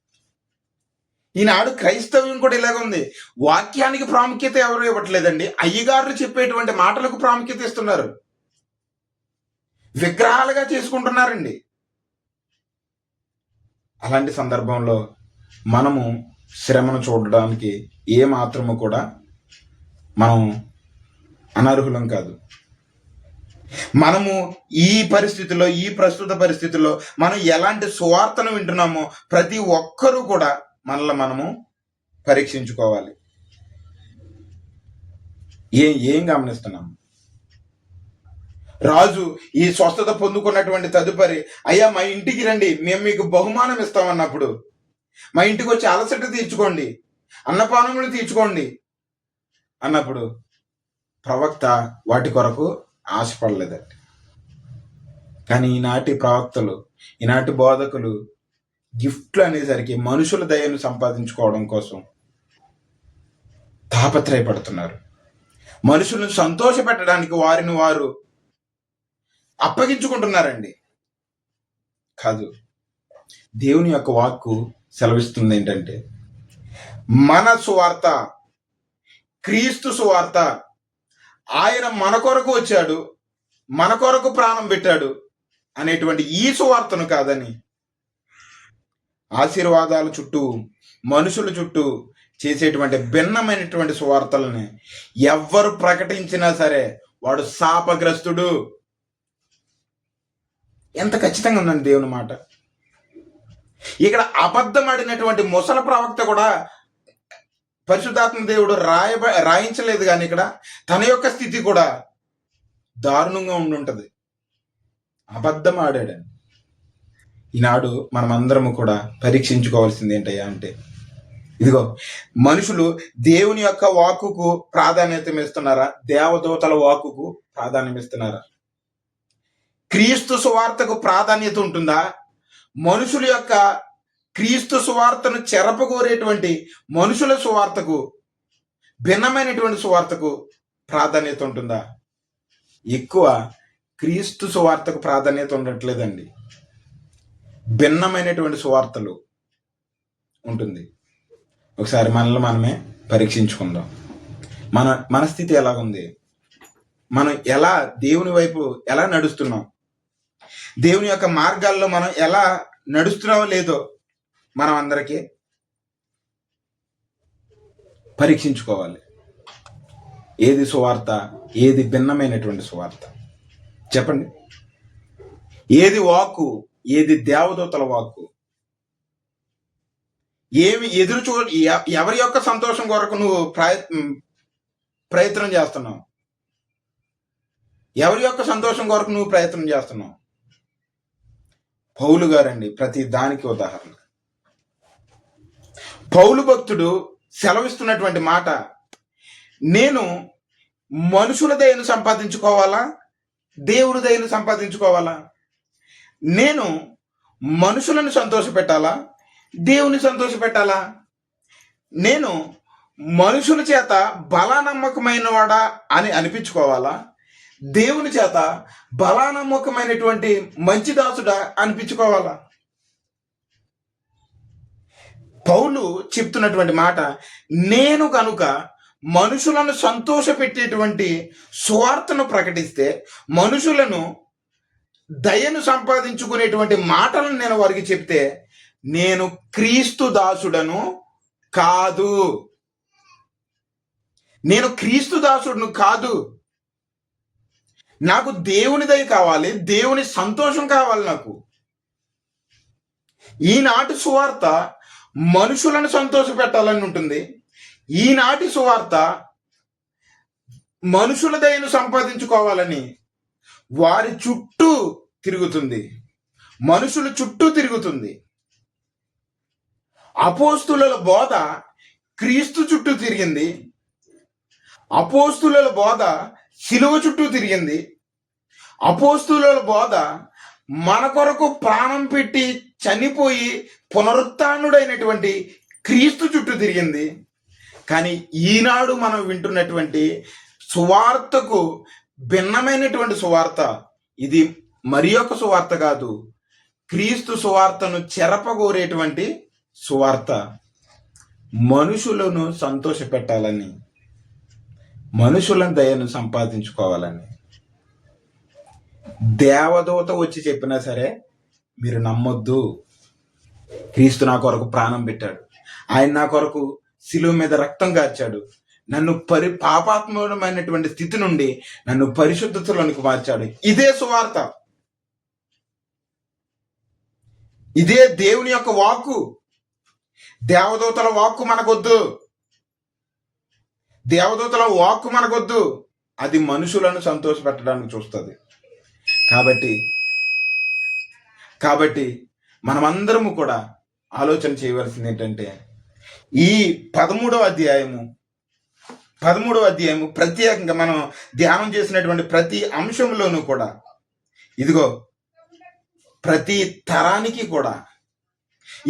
ఈనాడు క్రైస్తవ్యం కూడా ఇలాగ ఉంది. వాక్యానికి ప్రాముఖ్యత ఎవరు ఇవ్వట్లేదండి, అయ్యగారులు చెప్పేటువంటి మాటలకు ప్రాముఖ్యత ఇస్తున్నారు, విగ్రహాలుగా చేసుకుంటున్నారండి. అలాంటి సందర్భంలో మనము శ్రమను చూడడానికి ఏ మాత్రము కూడా మనం అనర్హులం కాదు. మనము ఈ పరిస్థితిలో, ఈ ప్రస్తుత పరిస్థితుల్లో మనం ఎలాంటి సువార్తను వింటున్నామో ప్రతి ఒక్కరూ కూడా మనల్ని మనము పరీక్షించుకోవాలి. ఏం గమనిస్తున్నాము? రాజు ఈ స్వస్థత పొందుకున్నటువంటి తదుపరి, అయ్యా మా ఇంటికి రండి, మేము మీకు బహుమానం ఇస్తామన్నప్పుడు, మా ఇంటికి వచ్చి అలసట తీర్చుకోండి, అన్నపానములు తీర్చుకోండి అన్నప్పుడు ప్రవక్త వాటి కొరకు ఆశపడలేదండి. కానీ ఈనాటి ప్రవక్తలు, ఈనాటి బోధకులు గిఫ్ట్లు అనేసరికి మనుషుల దయను సంపాదించుకోవడం కోసం తాపత్రయపడుతున్నారు. మనుషులను సంతోష పెట్టడానికి వారిని వారు అప్పగించుకుంటున్నారండి. కాదు, దేవుని యొక్క వాక్కు సెలవిస్తుంది ఏంటంటే, మన సువార్త, క్రీస్తు సువార్త, ఆయన మన కొరకు వచ్చాడు, మన కొరకు ప్రాణం పెట్టాడు అనేటువంటి ఈ సువార్తను కాదని ఆశీర్వాదాల చుట్టూ, మనుషుల చుట్టూ చేసేటువంటి భిన్నమైనటువంటి సువార్తలని ఎవ్వరు ప్రకటించినా సరే వాడు శాపగ్రస్తుడు. ఎంత ఖచ్చితంగా ఉందండి దేవుని మాట. ఇక్కడ అబద్ధమాడినటువంటి ముసల ప్రవక్త కూడా పరిశుద్ధాత్మ దేవుడు రాయించలేదు, కానీ ఇక్కడ తన యొక్క స్థితి కూడా దారుణంగా ఉండుంటది. అబద్ధం ఆడాడని. ఈనాడు మనమందరము కూడా పరీక్షించుకోవాల్సింది ఏంటయ్యా అంటే, ఇదిగో మనుషులు దేవుని యొక్క వాక్కుకు ప్రాధాన్యత ఇస్తున్నారా? దేవదూతల వాక్కుకు ప్రాధాన్యం ఇస్తున్నారా? క్రీస్తు సువార్తకు ప్రాధాన్యత ఉంటుందా? మనుషుల యొక్క క్రీస్తు సువార్తను చెరపగోరేటువంటి మనుషుల సువార్తకు, భిన్నమైనటువంటి సువార్తకు ప్రాధాన్యత ఉంటుందా? ఎక్కువ క్రీస్తు సువార్తకు ప్రాధాన్యత ఉండట్లేదండి, భిన్నమైనటువంటి సువార్తలు ఉంటుంది. ఒకసారి మనల్ని మనమే పరీక్షించుకుందాం. మన స్థితి ఎలాగుంది? మనం ఎలా దేవుని వైపు ఎలా నడుస్తున్నాం? దేవుని యొక్క మార్గాల్లో మనం ఎలా నడుస్తున్నావో లేదో మనం అందరికీ పరీక్షించుకోవాలి. ఏది సువార్త, ఏది భిన్నమైనటువంటి సువార్త చెప్పండి? ఏది వాక్కు, ఏది దేవదూతల వాక్కు? ఏమి ఎదురు ఎవరి యొక్క సంతోషం కొరకు నువ్వు ప్రయత్నం చేస్తున్నావు? ఎవరి యొక్క సంతోషం కొరకు నువ్వు ప్రయత్నం చేస్తున్నావు? పౌలు గారండి ప్రతి దానికి ఉదాహరణ. పౌలు భక్తుడు సెలవిస్తున్నటువంటి మాట, నేను మనుషుల దయను సంపాదించుకోవాలా, దేవుడి దయను సంపాదించుకోవాలా? నేను మనుషులను సంతోషపెట్టాలా, దేవుని సంతోషపెట్టాలా? నేను మనుషుల చేత బలానమ్మకమైన వాడా అని అనిపించుకోవాలా, దేవుని చేత బలానమ్మకమైనటువంటి మంచి దాసుడా అనిపించుకోవాలా? పౌలు చెప్తున్నటువంటి మాట, నేను కనుక మనుషులను సంతోషపెట్టేటువంటి సువార్తను ప్రకటిస్తే, మనుషులను దయను సంపాదించుకునేటువంటి మాటలను నేను వారికి చెప్తే, నేను క్రీస్తు దాసుడను కాదు. నేను క్రీస్తు దాసుడును కాదు. నాకు దేవుని దయ కావాలి, దేవుని సంతోషం కావాలి. నాకు ఈనాటి సువార్త మనుషులను సంతోష పెట్టాలని ఉంటుంది. ఈనాటి సువార్త మనుషుల దయను సంపాదించుకోవాలని వారి చుట్టూ తిరుగుతుంది, మనుషుల చుట్టూ తిరుగుతుంది. అపోస్తుల బోధ క్రీస్తు చుట్టూ తిరిగింది, అపోస్తుల బోధ శిలువ చుట్టూ తిరిగింది, అపోస్తుల బోధ మన కొరకు ప్రాణం పెట్టి చనిపోయి పునరుత్థానుడైనటువంటి క్రీస్తు చుట్టూ తిరిగింది. కానీ ఈనాడు మనం వింటున్నటువంటి సువార్తకు భిన్నమైనటువంటి సువార్త ఇది. మరి ఒక సువార్త కాదు, క్రీస్తు సువార్తను చెరపగోరేటువంటి సువార్త. మనుషులను సంతోష పెట్టాలని, మనుషుల దయను సంపాదించుకోవాలని దేవదూత వచ్చి చెప్పినా సరే మీరు నమ్మొద్దు. క్రీస్తు నా కొరకు ప్రాణం పెట్టాడు, ఆయన నా కొరకు శిలువ మీద రక్తం కార్చాడు, నన్ను పాపాత్మకమైనటువంటి స్థితి నుండి నన్ను పరిశుద్ధతలోనికి మార్చాడు. ఇదే సువార్త, ఇదే దేవుని యొక్క వాక్కు. దేవదూతల వాక్కు మనకొద్దు, దేవదూతల వాక్కు మనకొద్దు. అది మనుషులను సంతోషపెట్టడానికి చూస్తుంది. కాబట్టి మనమందరము కూడా ఆలోచన చేయవలసింది ఏంటంటే, ఈ 13వ అధ్యాయము ప్రత్యేకంగా మనం ధ్యానం చేసినటువంటి ప్రతి అంశంలోనూ కూడా ఇదిగో ప్రతి తరానికి కూడా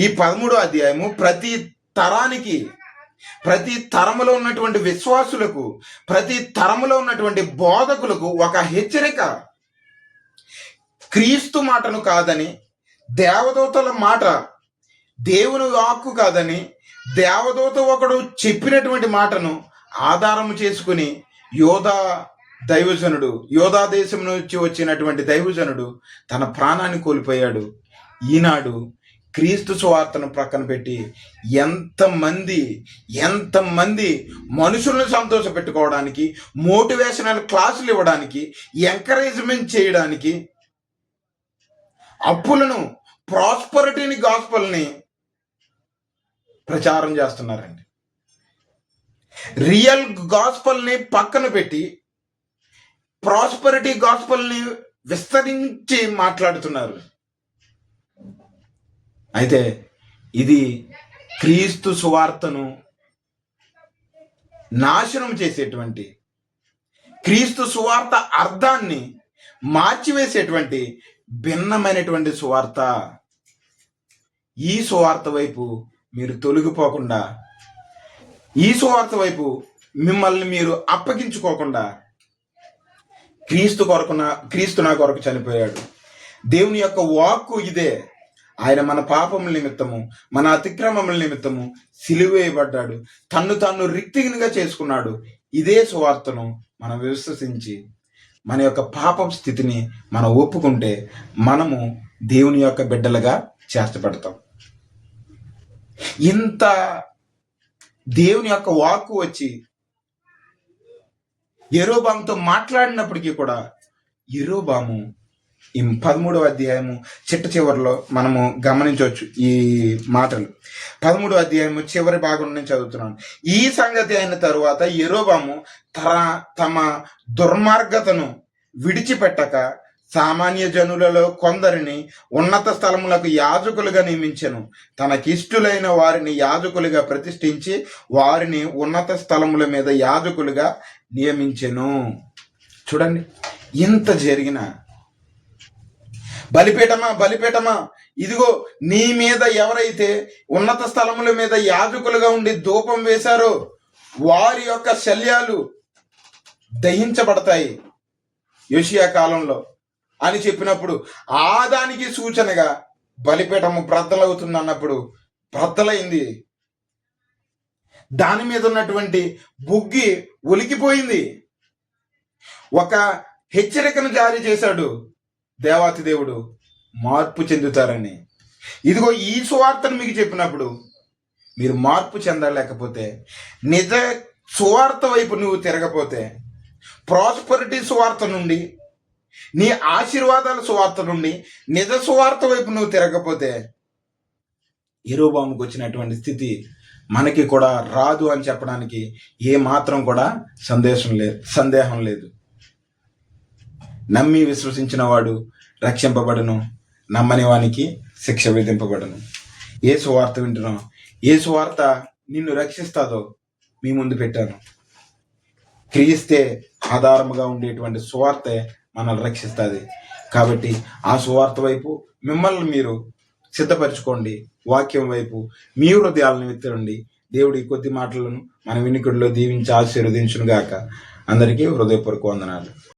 ఈ 13వ అధ్యాయము ప్రతి తరానికి, ప్రతి తరములో ఉన్నటువంటి విశ్వాసులకు, ప్రతి తరములో ఉన్నటువంటి బోధకులకు ఒక హెచ్చరిక. క్రీస్తు మాటను కాదని, దేవదూతల మాట దేవుని వాక్కు కాదని, దేవదూత ఒకడు చెప్పినటువంటి మాటను ఆధారము చేసుకుని యోధా దేశం నుంచి వచ్చినటువంటి దైవజనుడు తన ప్రాణాన్ని కోల్పోయాడు. ఈనాడు క్రీస్తు సువార్తను ప్రక్కన పెట్టి ఎంతమంది మనుషులను సంతోష పెట్టుకోవడానికి, మోటివేషనల్ క్లాసులు ఇవ్వడానికి, ఎంకరేజ్మెంట్ చేయడానికి, అప్పులను, ప్రాస్పరిటీని, గాస్పల్ని ప్రచారం చేస్తున్నారండి. రియల్ గాస్పల్ని పక్కన పెట్టి ప్రాస్పరిటీ గాస్పల్ని విస్తరించి మాట్లాడుతున్నారు. అయితే ఇది క్రీస్తు సువార్తను నాశనం చేసేటువంటి, క్రీస్తు సువార్త అర్థాన్ని మార్చివేసేటువంటి భిన్నమైనటువంటి సువార్త. ఈ సువార్త వైపు మీరు తొలగిపోకుండా, ఈ సువార్త వైపు మిమ్మల్ని మీరు అప్పగించుకోకుండా, క్రీస్తు నా కొరకు చనిపోయాడు, దేవుని యొక్క వాక్కు ఇదే, ఆయన మన పాపముల నిమిత్తము, మన అతిక్రమముల నిమిత్తము సిలువేయబడ్డాడు, తన్ను తాను రిక్తిగా చేసుకున్నాడు. ఇదే సువార్తను మనం విశ్వసించి మన యొక్క పాపం స్థితిని మనం ఒప్పుకుంటే మనము దేవుని యొక్క బిడ్డలుగా చేష్టపడతాం. ఇంత దేవుని యొక్క వాక్కు వచ్చి యెరోబాముతో మాట్లాడినప్పటికీ కూడా యెరోబాము ఈ 13వ అధ్యాయము చిట్ట చివరిలో మనము గమనించవచ్చు ఈ మాటలు. 13వ అధ్యాయము చివరి భాగం నుంచి చదువుతున్నాను. ఈ సంగతి అయిన తరువాత యెరోబాము తమ దుర్మార్గతను విడిచిపెట్టక సామాన్య జనులలో కొందరిని ఉన్నత స్థలములకు యాజకులుగా నియమించెను. తనకిష్టులైన వారిని యాజకులుగా ప్రతిష్ఠించి వారిని ఉన్నత స్థలముల మీద యాజకులుగా నియమించెను. చూడండి, ఇంత జరిగిన బలిపీఠమా ఇదిగో నీ మీద ఎవరైతే ఉన్నత స్థలముల మీద యాజకులుగా ఉండి ధూపం వేశారో వారి యొక్క శల్యాలు దహించబడతాయి యోషియా కాలంలో అని చెప్పినప్పుడు ఆ దానికి సూచనగా బలిపీఠము బ్రద్దలవుతుంది అన్నప్పుడు బ్రద్దలైంది. దాని మీద ఉన్నటువంటి బుగ్గి ఒలికిపోయింది. ఒక హెచ్చరికను జారీ చేశాడు దేవాతి దేవుడు, మార్పు చెందుతారని. ఇదిగో ఈ సువార్తను మీకు చెప్పినప్పుడు మీరు మార్పు చెందలేకపోతే, నిజ సువార్త వైపు నువ్వు తిరగపోతే, ప్రాస్పరిటీ సువార్త నుండి, నీ ఆశీర్వాదాల సువార్త నుండి నిజ సువార్త వైపు నువ్వు తిరగకపోతే యెరోబాముకు వచ్చినటువంటి స్థితి మనకి కూడా రాదు అని చెప్పడానికి ఏ మాత్రం కూడా సందేహం లేదు. నమ్మి విశ్వసించిన వాడు రక్షింపబడును, నమ్మని వానికి శిక్ష విధింపబడును. ఏ సువార్త వింటున్నావు? ఏ సువార్త నిన్ను రక్షిస్తాదో మీ ముందు పెట్టాను. క్రీస్తే ఆధారముగా ఉండేటువంటి సువార్తే మనల్ని రక్షిస్తుంది. కాబట్టి ఆ సువార్త వైపు మిమ్మల్ని మీరు సిద్ధపరచుకోండి. వాక్యం వైపు మీ హృదయాలను విత్తరండి. దేవుడి కొద్ది మాటలను మన వినికిడిలో దీవించి ఆశీర్వదించును గాక. అందరికీ హృదయపూర్వక వందనాలు.